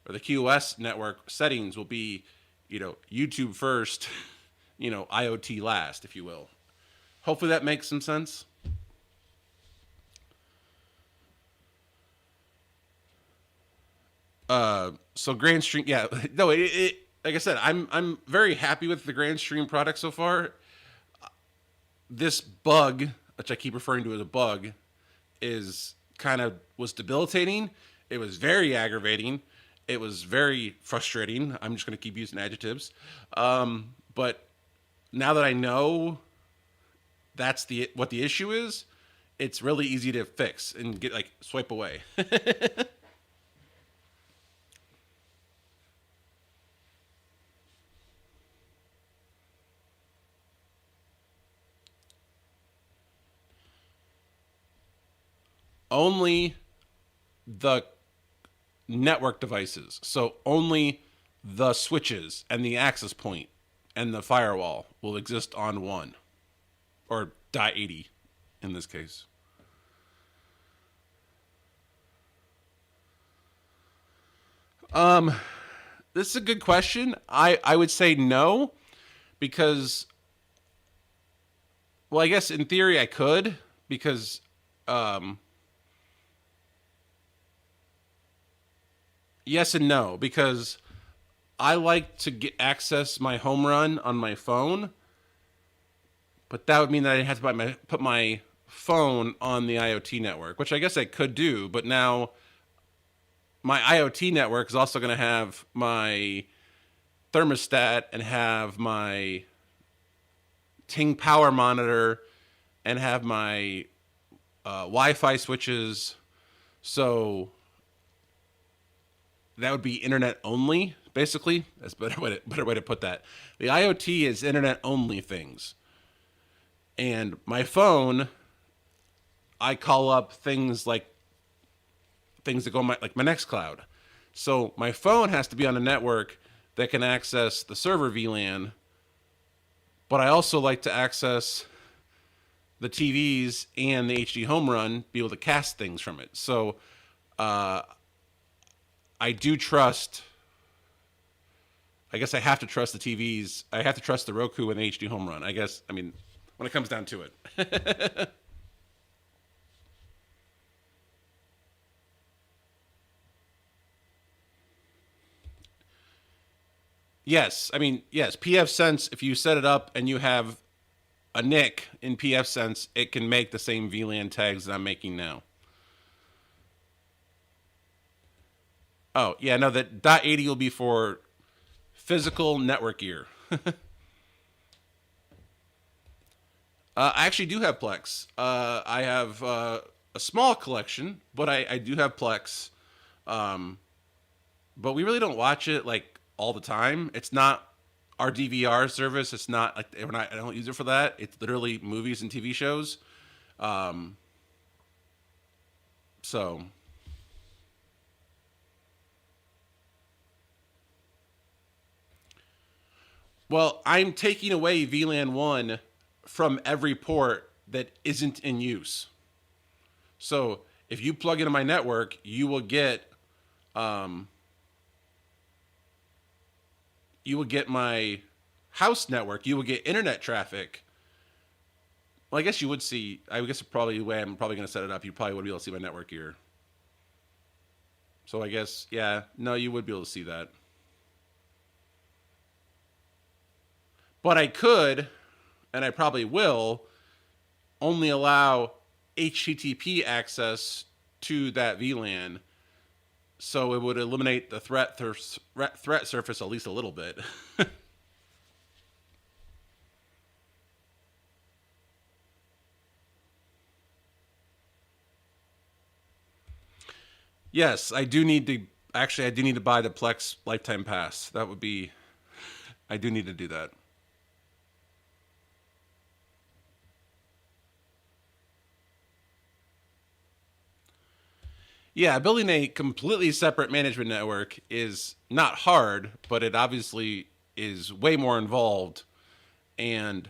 or the QoS network settings will be, YouTube first, IoT last, if you will. Hopefully that makes some sense. So Grandstream, yeah, no, like I said, I'm very happy with the Grandstream product so far. This bug, which I keep referring to as a bug, is kind of was debilitating. It was very aggravating. It was very frustrating. I'm just going to keep using adjectives. But now that I know that's what the issue is, it's really easy to fix and get like swipe away. Only the network devices. So only the switches and the access point and the firewall will exist on one, or .80 in this case. This is a good question. I would say no, because, well, I guess in theory I could, because yes and no, because I like to get access my home run on my phone, but that would mean that I'd have to put my phone on the IoT network, which I guess I could do, but now my IoT network is also going to have my thermostat and have my Ting power monitor and have my Wi-Fi switches. So that would be internet only, basically. That's a better way to put that. The IoT is internet only things. And my phone, I call up things that go on like my Nextcloud. So my phone has to be on a network that can access the server VLAN, but I also like to access the TVs and the HD home run, be able to cast things from it. So I do trust. I guess I have to trust the TVs. I have to trust the Roku and the HD home run. I guess. I mean, when it comes down to it. Yes, I mean, yes. PF Sense. If you set it up and you have a NIC in PF Sense, it can make the same VLAN tags that I'm making now. Oh yeah, no. That .80 will be for physical network gear. I actually do have Plex. I have a small collection, but I do have Plex. Um, but we really don't watch it like all the time. It's not our DVR service. It's not like I don't use it for that. It's literally movies and TV shows. Um, so well, I'm taking away VLAN one from every port that isn't in use. So if you plug into my network, um, you will get my house network. You will get internet traffic. Well, I guess you would see. I guess probably the way I'm probably going to set it up, you probably would be able to see my network here. So I guess, yeah, no, you would be able to see that. But I could, and I probably will, only allow HTTP access to that VLAN, so it would eliminate the threat surface at least a little bit. Yes, I do need to. Actually, I do need to buy the Plex lifetime pass. That would be. I do need to do that. Yeah, building a completely separate management network is not hard, but it obviously is way more involved. And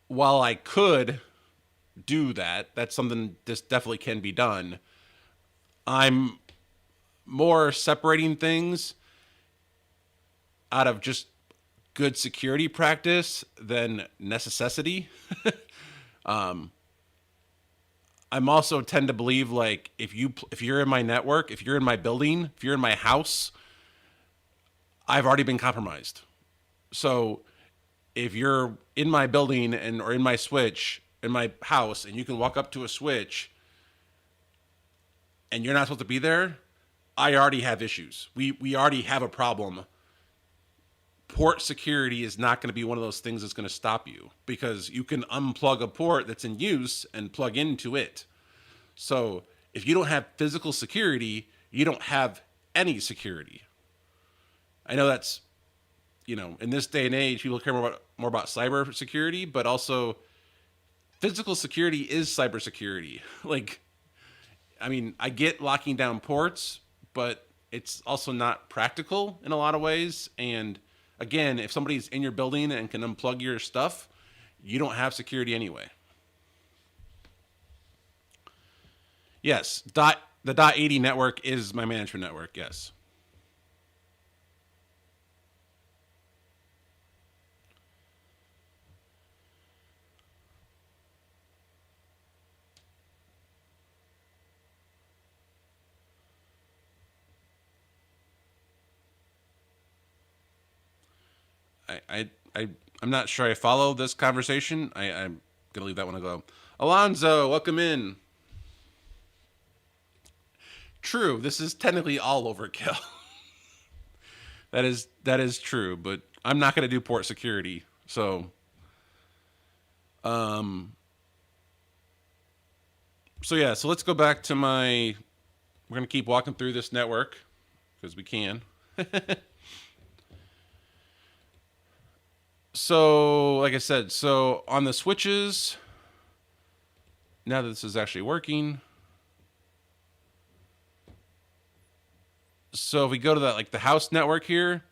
while I could do that, that's something this definitely can be done. I'm more separating things out of just good security practice than necessity. I'm also tend to believe like if you're in my network, if you're in my building, if you're in my house, I've already been compromised. So if you're in my building and or in my switch in my house and you can walk up to a switch and you're not supposed to be there, I already have issues. We already have a problem. Port security is not going to be one of those things that's going to stop you because you can unplug a port that's in use and plug into it. So if you don't have physical security, you don't have any security. I know that's, in this day and age, people care more about cyber security, but also physical security is cybersecurity. Like, I mean, I get locking down ports, but it's also not practical in a lot of ways. And again, if somebody's in your building and can unplug your stuff, you don't have security anyway. Yes, the .80 network is my management network. Yes. I, I, I I'm not sure I follow this conversation. I'm gonna leave that one to go. Alonzo, welcome in. True, this is technically all overkill. That is true, but I'm not gonna do port security. So so yeah, so let's go back to my. We're gonna keep walking through this network because we can. So like I said, so on the switches, now that this is actually working, so if we go to the house network here,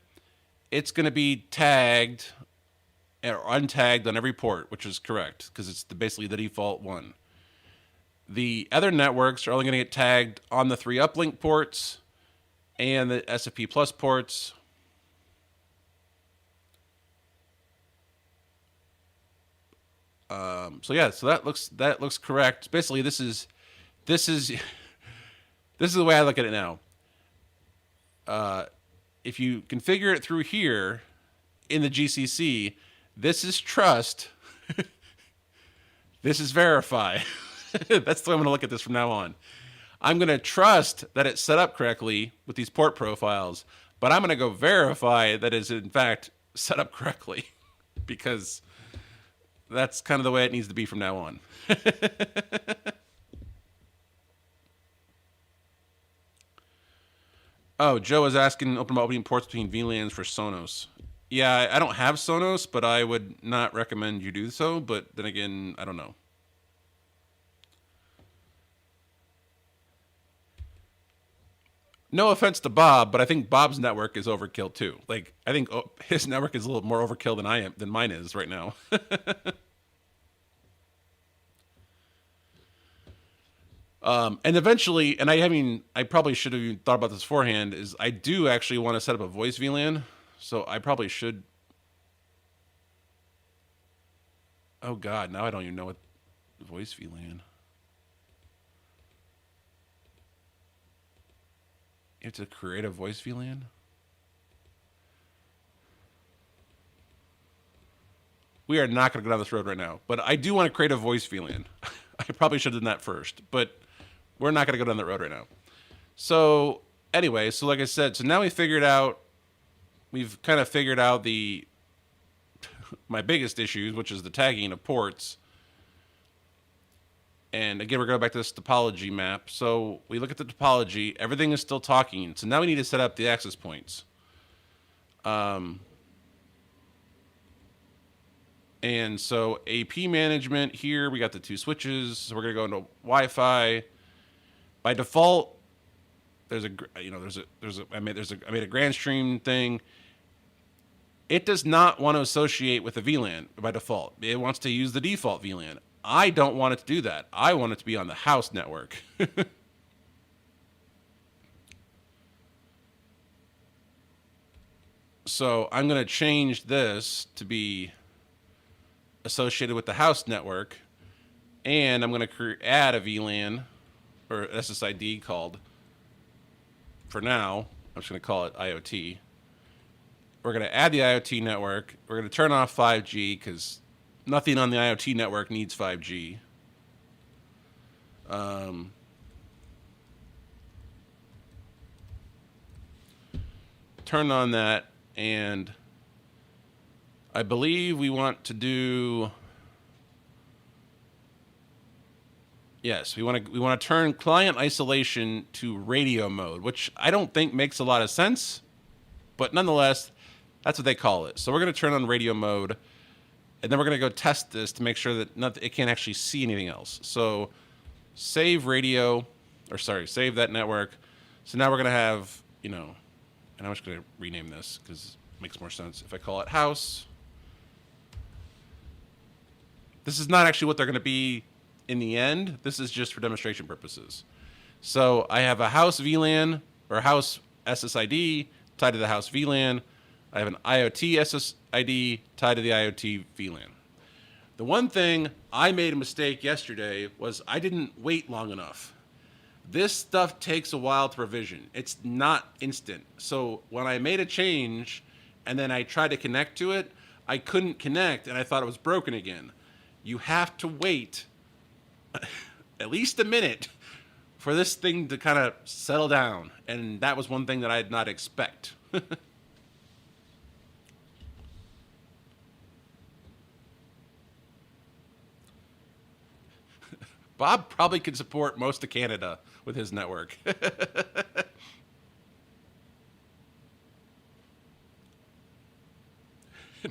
it's going to be tagged or untagged on every port, which is correct because it's basically the default one. The other networks are only going to get tagged on the 3 uplink ports and the SFP plus ports. So yeah, so that looks correct. Basically, this is this is the way I look at it now. If you configure it through here in the GCC, this is trust. This is verify. That's the way I'm going to look at this from now on. I'm going to trust that it's set up correctly with these port profiles, but I'm going to go verify that it's in fact set up correctly because that's kind of the way it needs to be from now on. Oh, Joe is asking opening ports between VLANs for Sonos. Yeah, I don't have Sonos, but I would not recommend you do so. But then again, I don't know. No offense to Bob, but I think Bob's network is overkill too. Like I think his network is a little more overkill than mine is right now. And eventually, and I probably should have thought about this beforehand. Is I do actually want to set up a voice VLAN, so I probably should. Oh God, now I don't even know what voice VLAN. You have to create a voice VLAN. we are not going to go down this road right now. But I do want to create a voice VLAN. I probably should have done that first, but we're not going to go down that road right now. So anyway, so like I said, so now we've kind of figured out my biggest issues, which is the tagging of ports. And again, we're going back to this topology map. So we look at the topology, everything is still talking. So now we need to set up the access points. And so AP management here, we got the 2 switches. So we're going to go into Wi-Fi. By default, I made a Grandstream thing. It does not want to associate with a VLAN by default. It wants to use the default VLAN. I don't want it to do that. I want it to be on the house network. So I'm going to change this to be associated with the house network. And I'm going to add a VLAN or SSID called, for now, I'm just going to call it IoT. We're going to add the IoT network. We're going to turn off 5G because nothing on the IoT network needs 5G. Turn on that, and I believe we want to do. Yes, we want to turn client isolation to radio mode, which I don't think makes a lot of sense, but nonetheless, that's what they call it. So we're going to turn on radio mode, and then we're going to go test this to make sure that it can't actually see anything else. So save save that network. So now we're going to have, and I'm just going to rename this because it makes more sense if I call it house. This is not actually what they're going to be in the end. This is just for demonstration purposes. So I have a house VLAN or house SSID tied to the house VLAN. I have an IoT SSID tied to the IoT VLAN. The one thing I made a mistake yesterday was I didn't wait long enough. This stuff takes a while to provision. It's not instant. So when I made a change and then I tried to connect to it, I couldn't connect and I thought it was broken again. You have to wait at least a minute for this thing to kind of settle down. And that was one thing that I did not expect. Bob probably could support most of Canada with his network.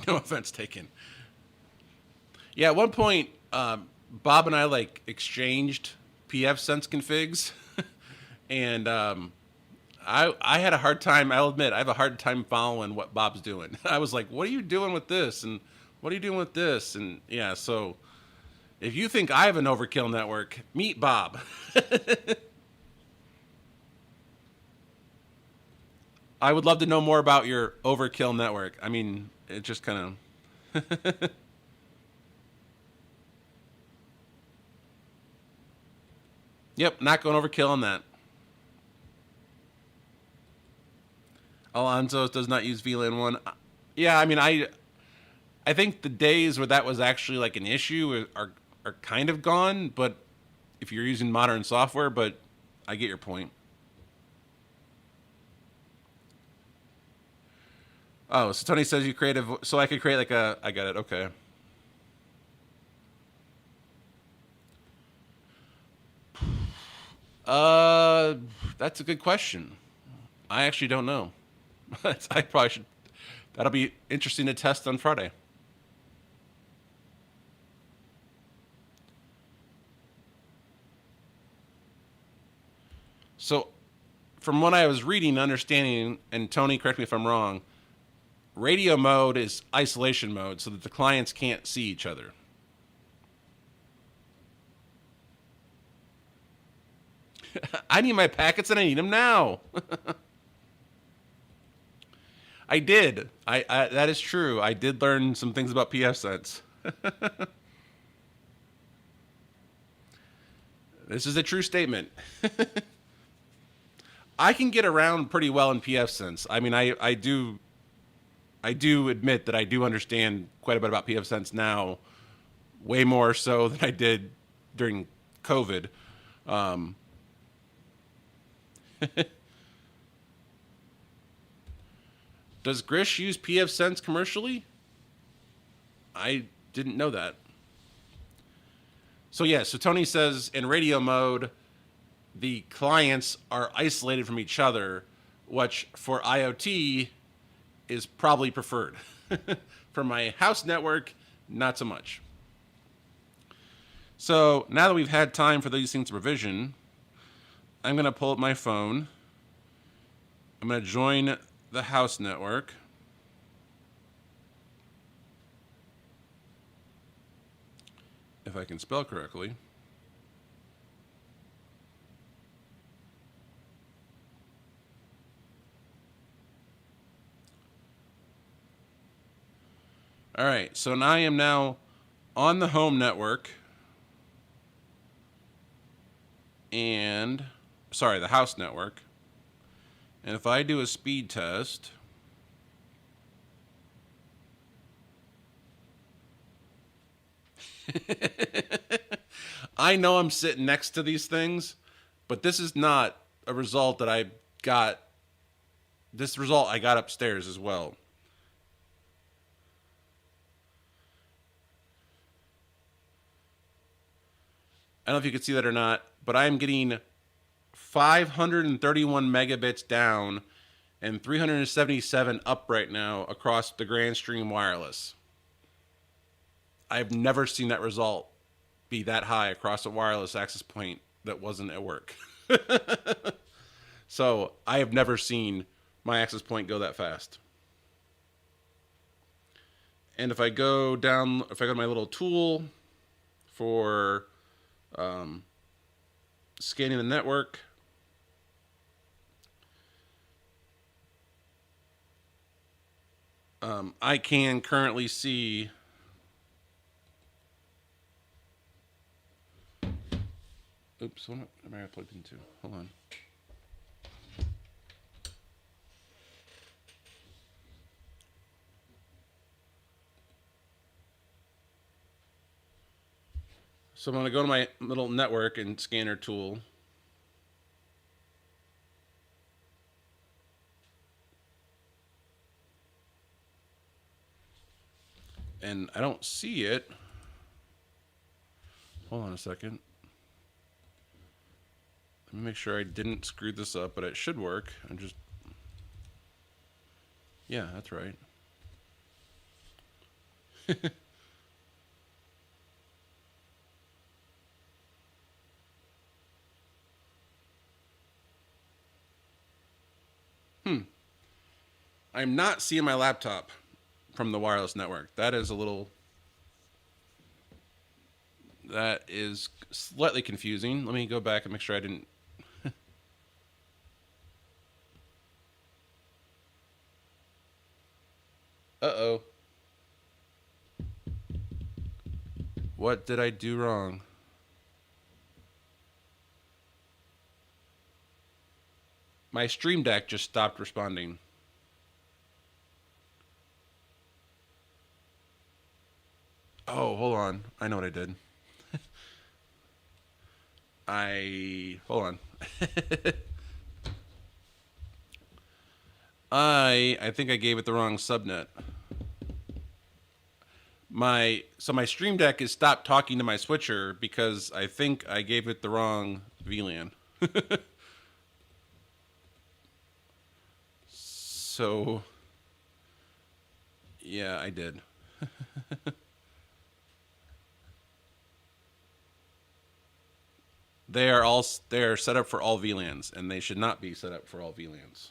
No offense taken. Yeah, at one point, Bob and I exchanged pfSense configs, and I had a hard time. I'll admit, I have a hard time following what Bob's doing. I was like, "What are you doing with this?" And "What are you doing with this?" And yeah, so. If you think I have an overkill network, meet Bob. I would love to know more about your overkill network. I mean, it just kind of... Yep, not going overkill on that. Alonso does not use VLAN 1. Yeah, I mean, I think the days where that was actually an issue are kind of gone, but if you're using modern software, but I get your point. Oh, so Tony says you create so I could create I got it, okay. That's a good question. I actually don't know. I probably should, that'll be interesting to test on Friday. So, from what I was reading, understanding, and Tony, correct me if I'm wrong, radio mode is isolation mode so that the clients can't see each other. I need my packets and I need them now. I did. I that is true. I did learn some things about pfSense. This is a true statement. I can get around pretty well in pfSense. I mean, I do I do admit that I do understand quite a bit about pfSense now, way more so than I did during COVID. Um, does Grish use pfSense commercially? I didn't know that. So yeah, so Tony says in radio mode, the clients are isolated from each other, which for IoT is probably preferred. For my house network, not so much. So now that we've had time for these things to provision, I'm going to pull up my phone. I'm going to join the house network. If I can spell correctly. All right, so now I am now on the home network. And, sorry, the house network. And if I do a speed test, I know I'm sitting next to these things, but this is not a result that I got. This result I got upstairs as well. I don't know if you can see that or not, but I'm getting 531 megabits down and 377 up right now across the Grandstream wireless. I've never seen that result be that high across a wireless access point that wasn't at work. So I have never seen my access point go that fast. And if I go down, if I go to my little tool for scanning the network, I can currently see oops, what am I plugged into? Hold on. So I'm going to go to my little network and scanner tool. And I don't see it. Hold on a second. Let me make sure I didn't screw this up, but it should work. I'm just... Yeah, that's right. I'm not seeing my laptop from the wireless network. That is a little... That is slightly confusing. Let me go back and make sure I didn't... Uh-oh. What did I do wrong? My Stream Deck just stopped responding. Oh, hold on. I know what I did. Hold on. I think I gave it the wrong subnet. My Stream Deck has stopped talking to my switcher because I think I gave it the wrong VLAN. So yeah, I did. They are set up for all VLANs, and they should not be set up for all VLANs.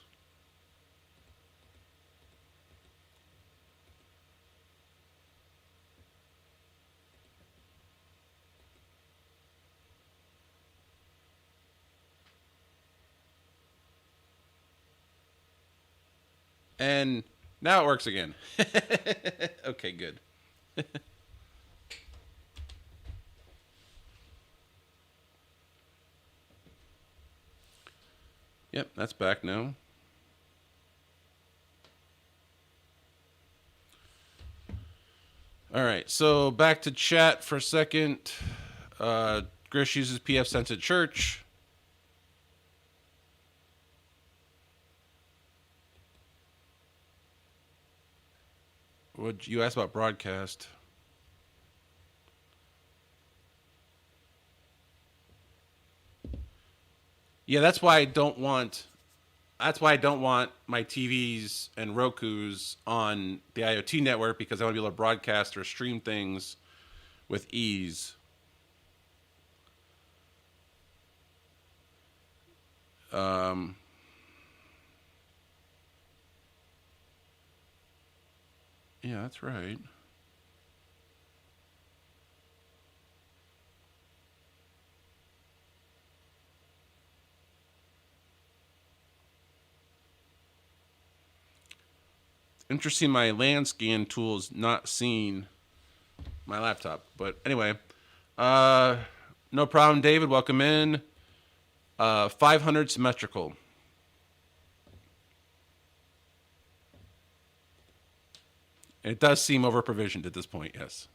And now it works again. Okay, good. Yep, that's back now. All right, so back to chat for a second. Grish uses PF Sense at church. What you asked about broadcast? Yeah, that's why I don't want. That's why I don't want my TVs and Roku's on the IoT network, because I want to be able to broadcast or stream things with ease. Um, yeah, that's right. Interesting, my land scan tool's not seeing my laptop. But anyway, uh, no problem, David. Welcome in. 500 symmetrical. It does seem over provisioned at this point, yes.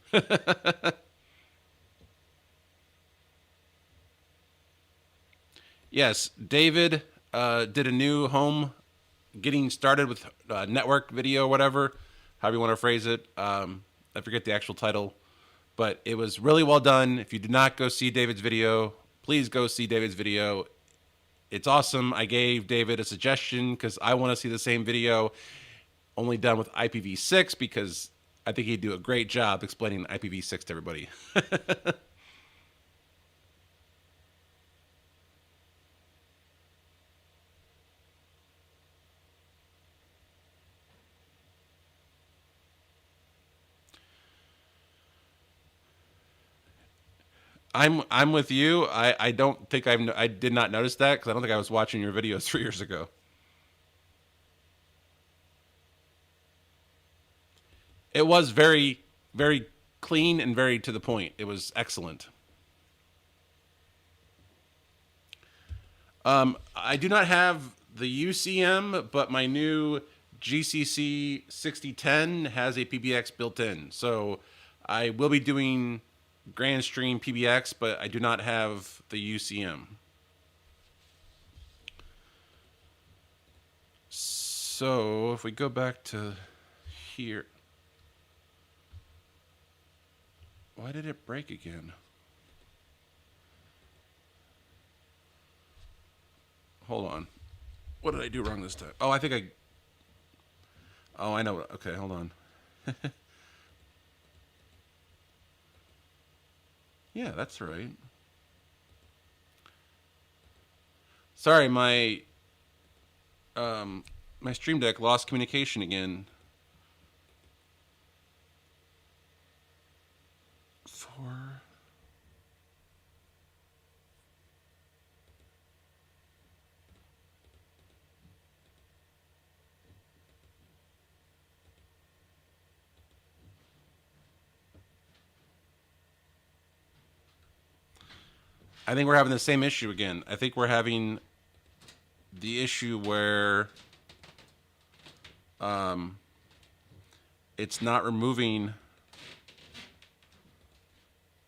Yes, David did a new home getting started with network video, whatever, however you want to phrase it. I forget the actual title, but it was really well done. If you did not go see David's video, please go see David's video. It's awesome. I gave David a suggestion because I want to see the same video, only done with IPv6, because I think he'd do a great job explaining IPv6 to everybody. I'm with you. I don't think I did not notice that because I don't think I was watching your videos 3 years ago. It was very clean and very to the point. It was excellent. I do not have the UCM, but my new GCC 6010 has a PBX built in. So I will be doing Grandstream PBX, but I do not have the UCM. So if we go back to here, why did it break again? Hold on. What did I do wrong this time? Oh, I think I. Oh, I know. Okay, hold on. Yeah, that's right. Sorry, um my Stream Deck lost communication again. For I think we're having the same issue again. I think we're having the issue where um it's not removing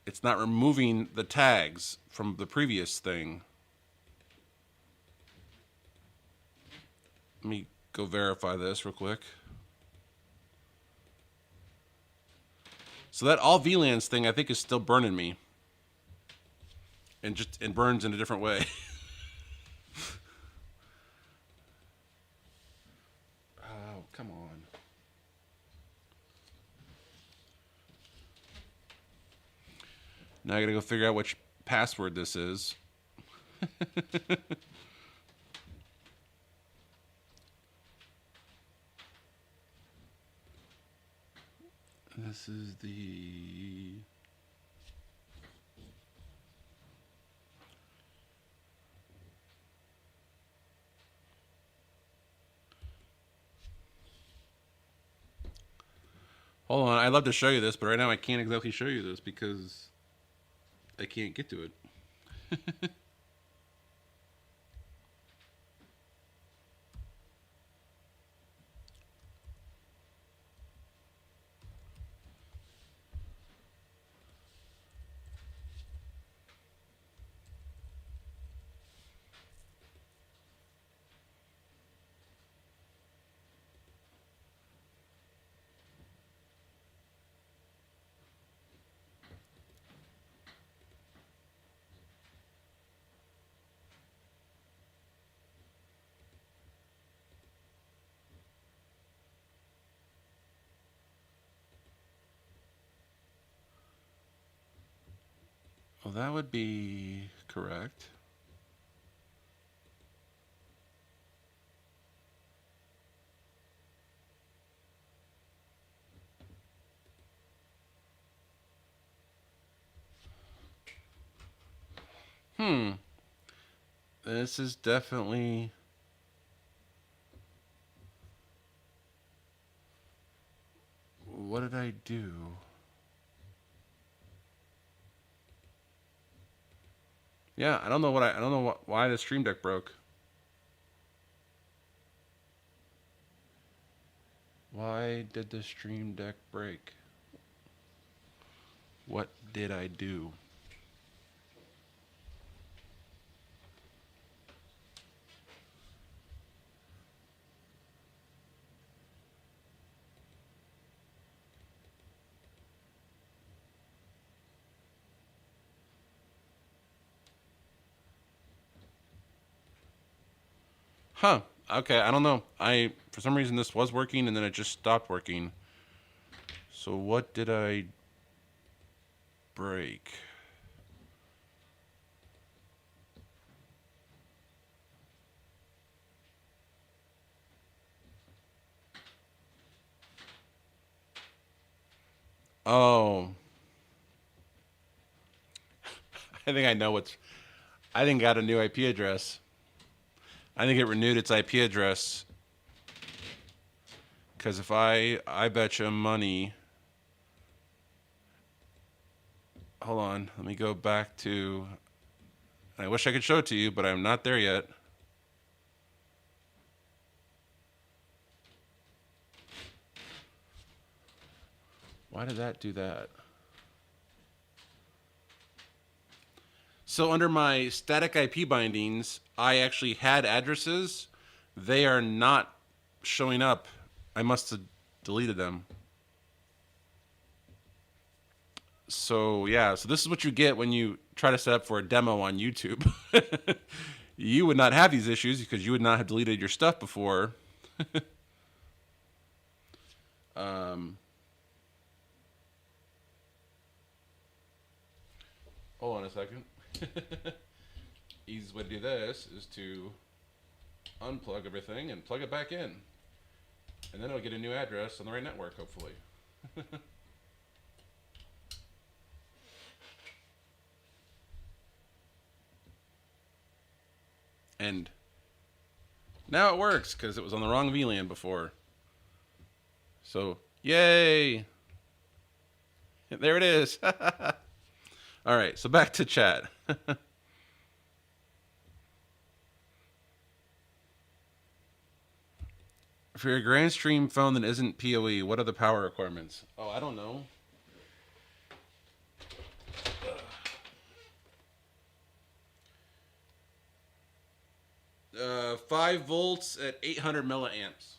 the tags from the previous thing. Let me go verify this real quick. So that all VLANs thing I think is still burning me. And burns in a different way. Oh, come on. Now I gotta go figure out which password this is. This is the. Hold on, I'd love to show you this, but right now I can't exactly show you this because I can't get to it. Well, that would be correct. Hmm. This is definitely. What did I do? Yeah, I don't know I don't know why the stream deck broke. Why did the stream deck break? What did I do? Huh. Okay, I don't know. I for some reason this was working and then it just stopped working. So what did I break? Oh, I think I know what's. I think I got a new IP address. I think it renewed its IP address because if I bet you money. Hold on, let me go back to. I wish I could show it to you, but I'm not there yet. Why did that do that? So under my static IP bindings, I actually had addresses. They are not showing up. I must have deleted them. So yeah, so this is what you get when you try to set up for a demo on YouTube. You would not have these issues because you would not have deleted your stuff before. um, Hold on a second. Easiest way to do this is to unplug everything and plug it back in. And then it'll get a new address on the right network, hopefully. And now it works because it was on the wrong VLAN before. So, yay! There it is. All right, so back to chat. For your Grandstream phone that isn't PoE, what are the power requirements? Oh, I don't know. 5 volts at 800 milliamps.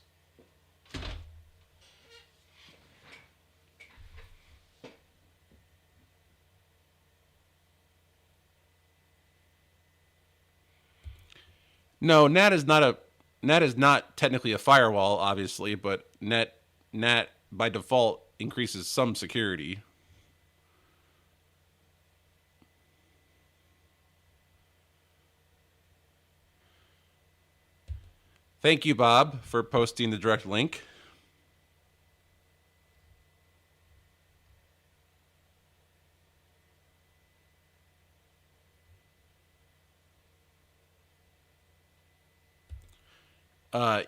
No, NAT is not technically a firewall, obviously, but NAT by default increases some security. Thank you, Bob, for posting the direct link.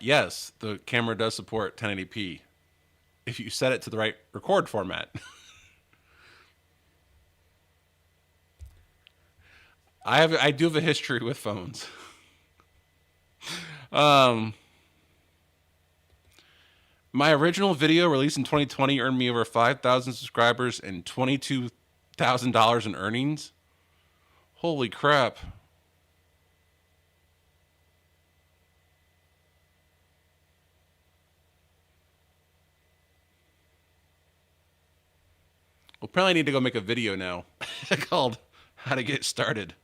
Yes, the camera does support 1080p if you set it to the right record format. I do have a history with phones. Um, my original video released in 2020 earned me over 5,000 subscribers and $22,000 in earnings. Holy crap. We'll probably need to go make a video now called How to Get Started.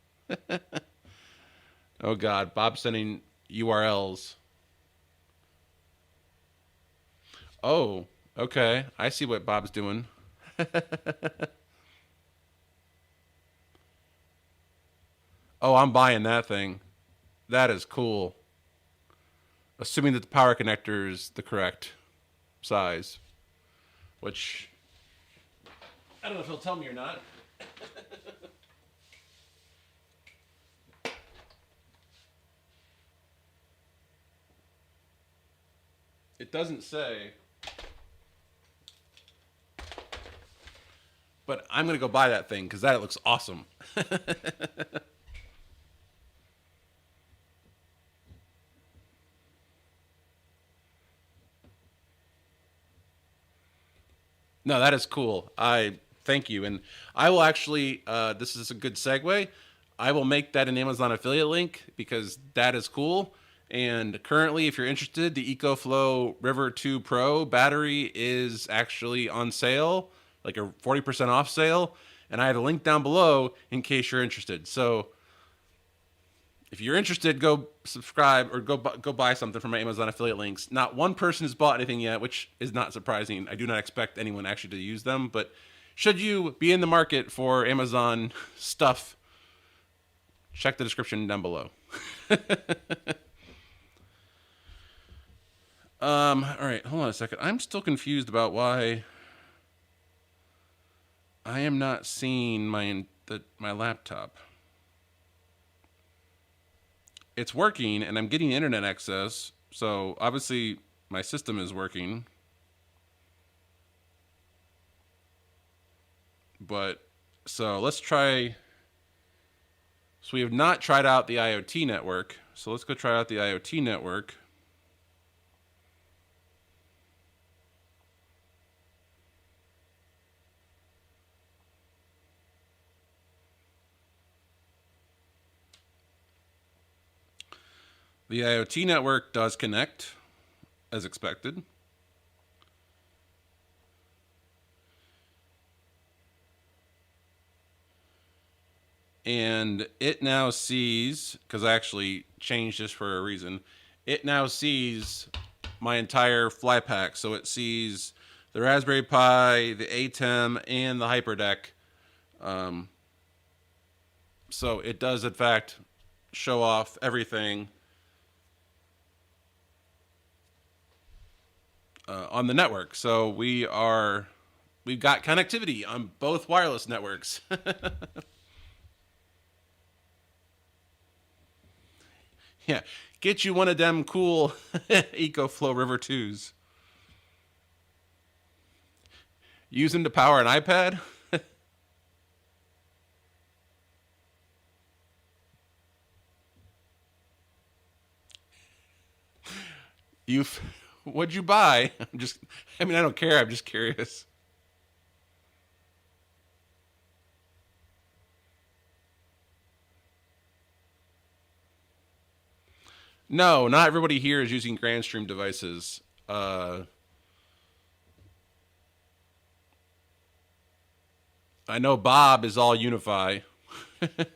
Oh, God. Bob's sending URLs. Oh, okay. I see what Bob's doing. Oh, I'm buying that thing. That is cool. Assuming that the power connector is the correct size, which I don't know if he'll tell me or not. It doesn't say. But I'm going to go buy that thing because that looks awesome. No, that is cool. I thank you, and I will actually. This is a good segue. I will make that an Amazon affiliate link because that is cool. And currently, if you're interested, the EcoFlow River 2 Pro battery is actually on sale, like a 40% off sale. And I have a link down below in case you're interested. So if you're interested, go subscribe or go buy something from my Amazon affiliate links. Not one person has bought anything yet, which is not surprising. I do not expect anyone actually to use them, but should you be in the market for Amazon stuff, check the description down below. All right, hold on a second. I'm still confused about why I am not seeing my laptop. It's working and I'm getting internet access, so obviously my system is working. But so let's try. So we have not tried out the IoT network. So let's go try out the IoT network. The IoT network does connect, as expected. And it now sees, because I actually changed this for a reason, it now sees my entire fly pack. So it sees the Raspberry Pi, the ATEM, and the HyperDeck. So it does, in fact, show off everything on the network. So we've got connectivity on both wireless networks. Yeah, get you one of them cool EcoFlow River 2s. Use them to power an iPad. You've What'd you buy? I mean, I don't care. I'm just curious. No, not everybody here is using Grandstream devices. I know Bob is all Unify. I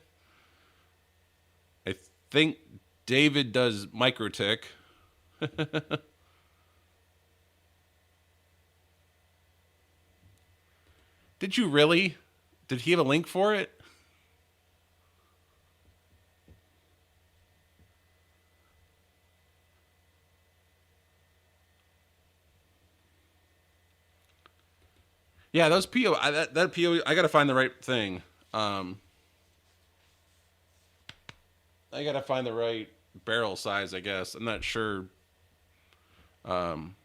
think David does MikroTik. Did you really? Did he have a link for it? Yeah, those PO that PO I gotta find the right thing. I gotta find the right barrel size, I guess. I'm not sure. Um,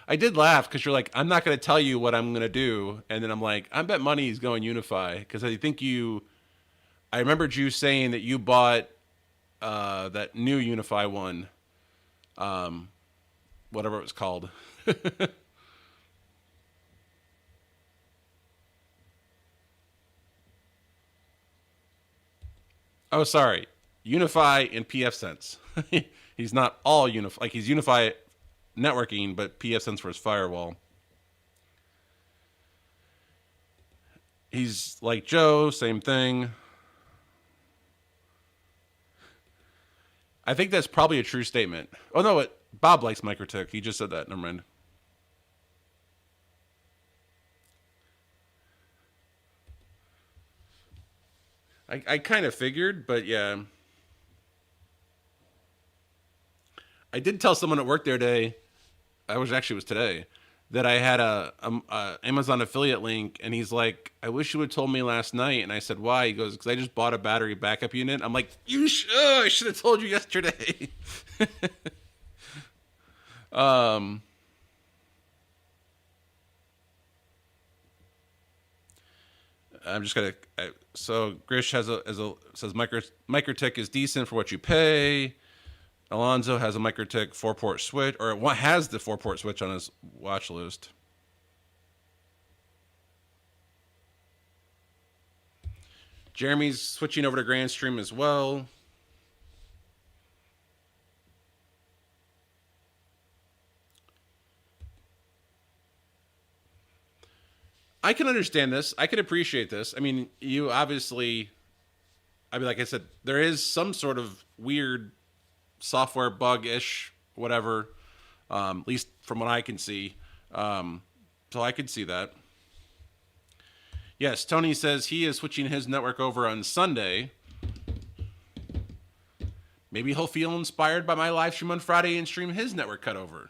I did laugh because you're like, I'm not gonna tell you what I'm gonna do, and then I'm like, I bet money is going Unify because I think you. I remembered you saying that you bought that new Unify one, um, whatever it was called. Oh, sorry. Unify and PF Sense. He's not all Unify. Like he's Unify networking, but PF Sense for his firewall. He's like Joe, same thing. I think that's probably a true statement. Oh no, Bob likes MikroTik. He just said that. Never mind. I kind of figured, but yeah. I did tell someone at work the other day, I was actually it was today, that I had a Amazon affiliate link, and he's like, "I wish you would have told me last night." And I said, "Why?" He goes, "Because I just bought a battery backup unit." I'm like, I should have told you yesterday." um, I'm just gonna. So Grish has a says Microtik is decent for what you pay. Alonzo has a Microtik 4-port switch, or what has the 4-port switch on his watch list. Jeremy's switching over to Grandstream as well. I can understand this. I can appreciate this. I mean, you obviously, I mean, like I said, there is some sort of weird software bug ish, whatever, at least from what I can see. So I could see that. Yes, Tony says he is switching his network over on Sunday. Maybe he'll feel inspired by my live stream on Friday and stream his network cut over.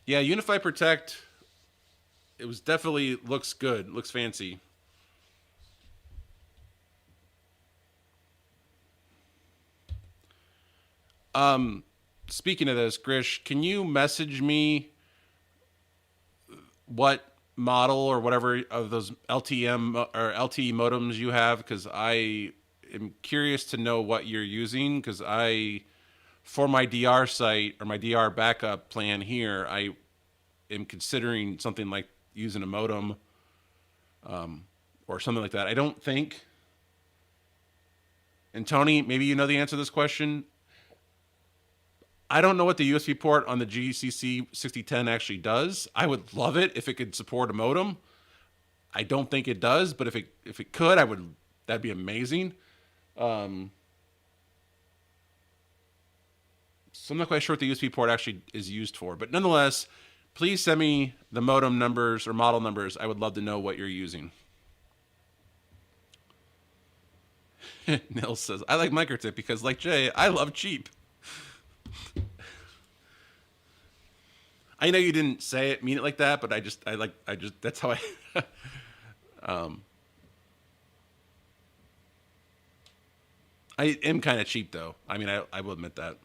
Yeah, Unify Protect. It was definitely looks good, looks fancy. Speaking of this, Grish, can you message me what model or whatever of those LTM or LTE modems you have? Because I am curious to know what you're using. Because for my DR site or my DR backup plan here, I am considering something like using a modem or something like that. I don't think. And Tony, maybe you know the answer to this question. I don't know what the USB port on the GCC 6010 actually does. I would love it if it could support a modem. I don't think it does, but if it could, I would. That'd be amazing. So I'm not quite sure what the USB port actually is used for, but nonetheless, please send me the modem numbers or model numbers. I would love to know what you're using. Nils says, I like Microtip because, like Jay, I love cheap. I know you didn't say it, mean it like that, but that's how I. um, I am kind of cheap though. I mean, I will admit that.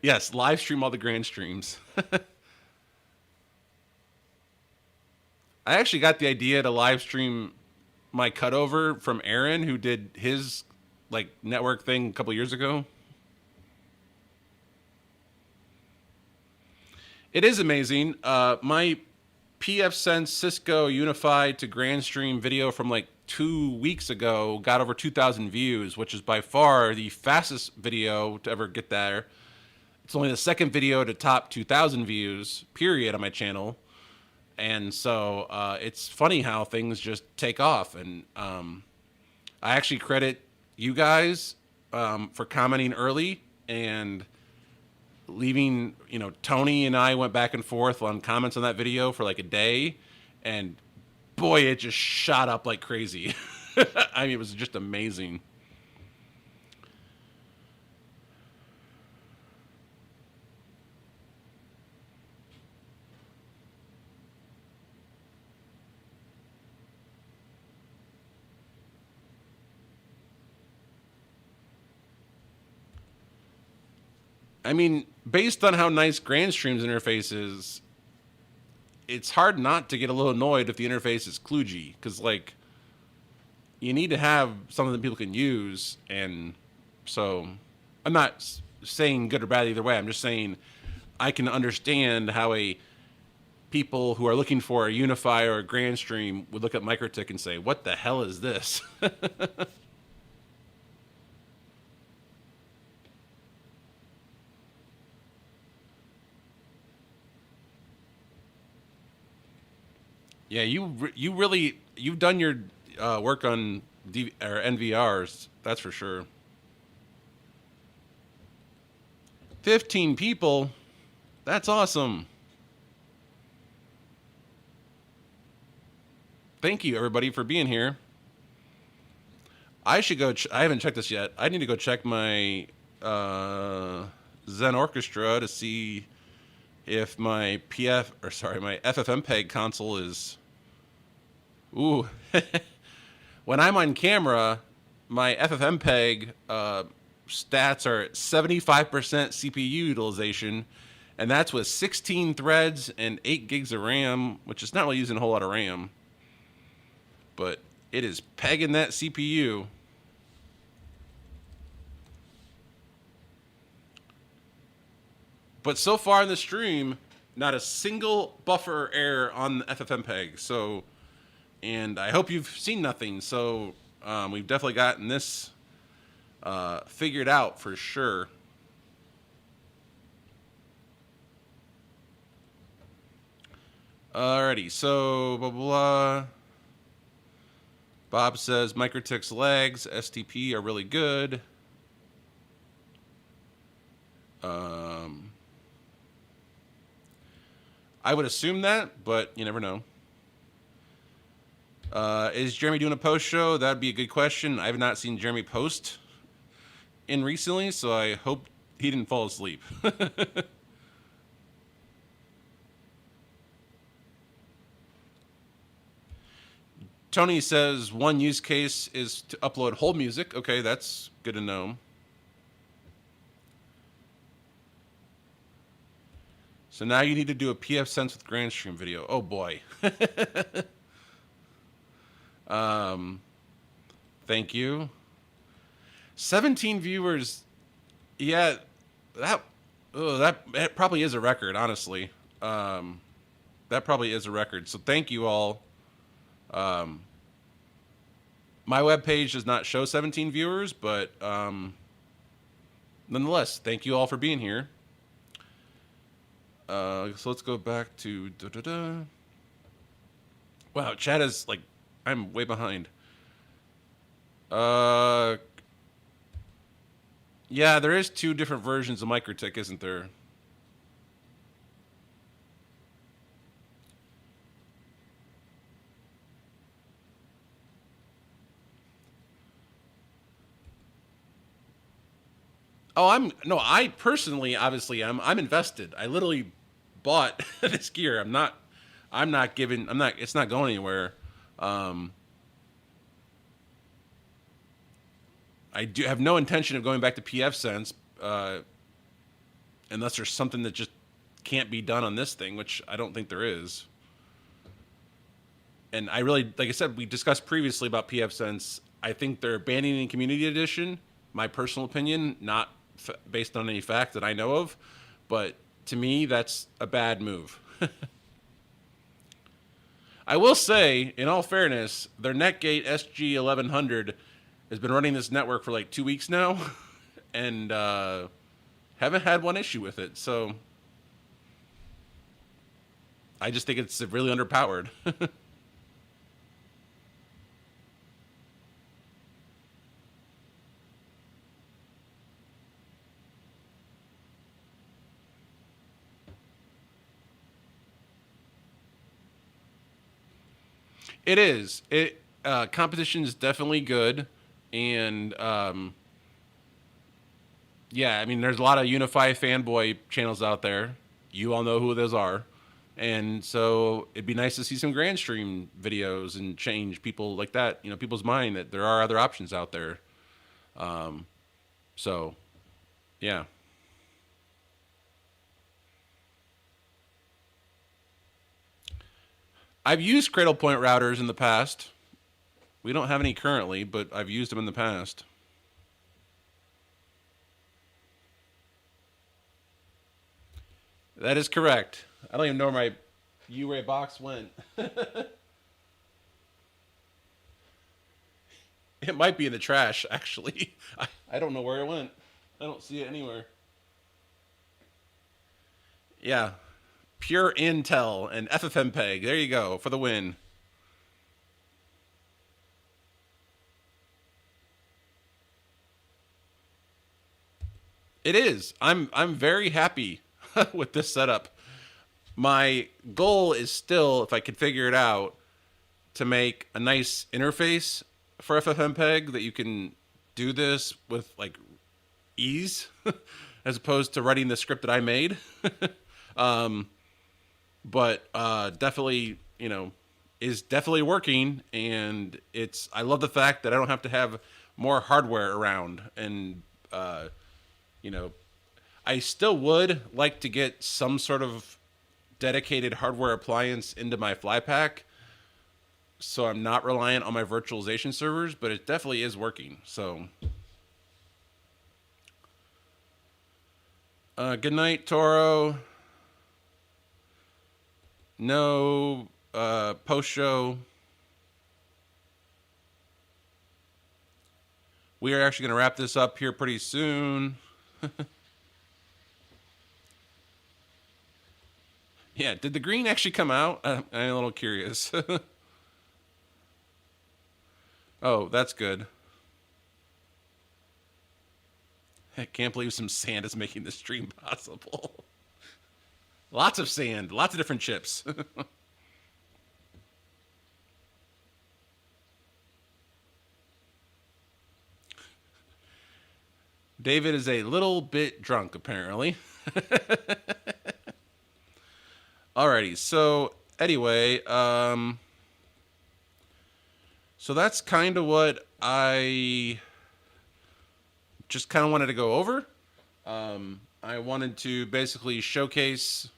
Yes, live stream all the grand streams. I actually got the idea to live stream my cutover from Aaron, who did his like network thing a couple years ago. It is amazing. My PF Sense Cisco Unified to Grandstream video from like 2 weeks ago got over 2,000 views, which is by far the fastest video to ever get there. It's only the second video to top 2,000 views, period, on my channel. And so it's funny how things just take off. And I actually credit you guys for commenting early and leaving, Tony and I went back and forth on comments on that video for like a day. And boy, it just shot up like crazy. I mean, it was just amazing. I mean, based on how nice Grandstream's interface is, it's hard not to get a little annoyed if the interface is kludgy, because like you need to have something that people can use. And so I'm not saying good or bad either way. I'm just saying I can understand how a people who are looking for a Unify or a Grandstream would look at Microtik and say, "What the hell is this?" Yeah, you really you've done your work on or NVRs. That's for sure. 15 people. That's awesome. Thank you, everybody, for being here. I should go. I haven't checked this yet. I need to go check my Zen Orchestra to see if my my FFmpeg console is. Ooh. When I'm on camera, my FFmpeg stats are at 75% CPU utilization, and that's with 16 threads and 8 gigs of RAM, which is not really using a whole lot of RAM. But it is pegging that CPU. But so far in the stream, not a single buffer error on the FFmpeg. So, and I hope you've seen nothing. So we've definitely gotten this figured out for sure. Alrighty, so blah blah blah. Bob says Microtik's legs, STP are really good. I would assume that, but you never know. Is Jeremy doing a post show? That'd be a good question. I have not seen Jeremy post in recently, so I hope he didn't fall asleep. Tony says one use case is to upload whole music. Okay, that's good to know. So now you need to do a pfSense with Grandstream video. Oh boy. Thank you. 17 viewers. Yeah, that probably is a record, honestly. That probably is a record. So thank you all. My webpage does not show 17 viewers, but nonetheless, thank you all for being here. So let's go back to Wow, chat is like, I'm way behind. Yeah, there is 2 different versions of Microtik, isn't there? Oh, I personally, obviously, I'm invested. I literally bought this gear. It's not going anywhere. I do have no intention of going back to pfSense, unless there's something that just can't be done on this thing, which I don't think there is. And I really, like I said, we discussed previously about pfSense. I think they're abandoning Community Edition. My personal opinion, not based on any fact that I know of, but to me, that's a bad move. I will say, in all fairness, their Netgate SG1100 has been running this network for like 2 weeks now, and haven't had one issue with it. So I just think it's really underpowered. It is. Competition is definitely good, and yeah, I mean, there's a lot of Unify fanboy channels out there. You all know who those are, and so it'd be nice to see some Grandstream videos and change people like that. People's mind that there are other options out there. So, yeah. I've used Cradlepoint routers in the past. We don't have any currently, but I've used them in the past. That is correct. I don't even know where my U-Ray box went. It might be in the trash, actually. I don't know where it went. I don't see it anywhere. Yeah. Pure Intel and FFmpeg. There you go, for the win. It is. I'm very happy with this setup. My goal is still, if I could figure it out, to make a nice interface for FFmpeg that you can do this with like ease, as opposed to writing the script that I made. But definitely, is definitely working, and I love the fact that I don't have to have more hardware around, and you know, I still would like to get some sort of dedicated hardware appliance into my fly pack, so I'm not reliant on my virtualization servers, but it definitely is working. So, good night, Toro. No post show. We are actually going to wrap this up here pretty soon. Yeah, did the green actually come out? I'm a little curious. Oh, that's good. I can't believe some sand is making this stream possible. Lots of sand, lots of different chips. David is a little bit drunk, apparently. Alrighty, so anyway, so that's kind of what I just kind of wanted to go over. I wanted to basically showcase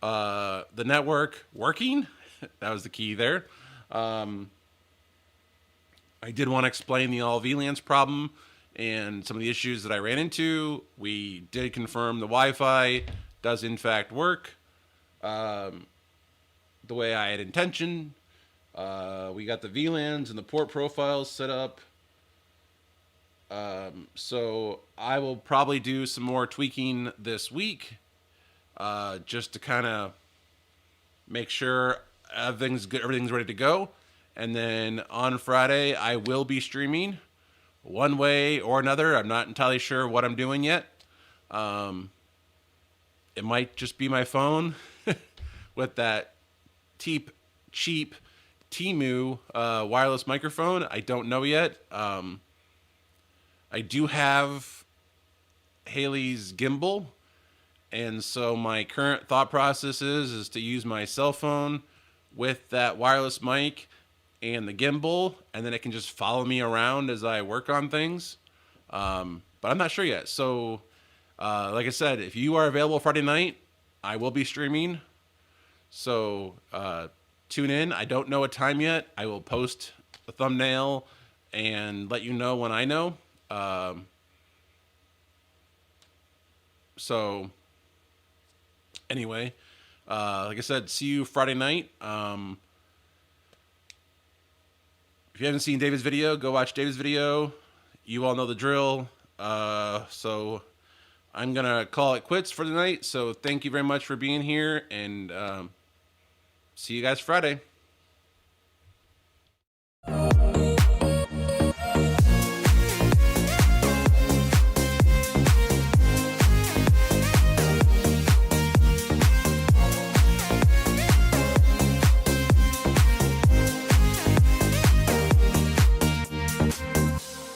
the network working. That was the key there. I did want to explain the all VLANs problem and some of the issues that I ran into. We did confirm the Wi-Fi does in fact work the way I had intention. We got the VLANs and the port profiles set up. So I will probably do some more tweaking this week, just to kind of make sure everything's good, everything's ready to go. And then on Friday, I will be streaming one way or another. I'm not entirely sure what I'm doing yet. It might just be my phone with that cheap Temu wireless microphone. I don't know yet. I do have Haley's gimbal, and so my current thought process is to use my cell phone with that wireless mic and the gimbal, and then it can just follow me around as I work on things. But I'm not sure yet. So, like I said, if you are available Friday night, I will be streaming. So tune in. I don't know a time yet. I will post the thumbnail and let you know when I know. So anyway, like I said, see you Friday night. If you haven't seen David's video, go watch David's video. You all know the drill. So I'm going to call it quits for the night. So thank you very much for being here, and see you guys Friday.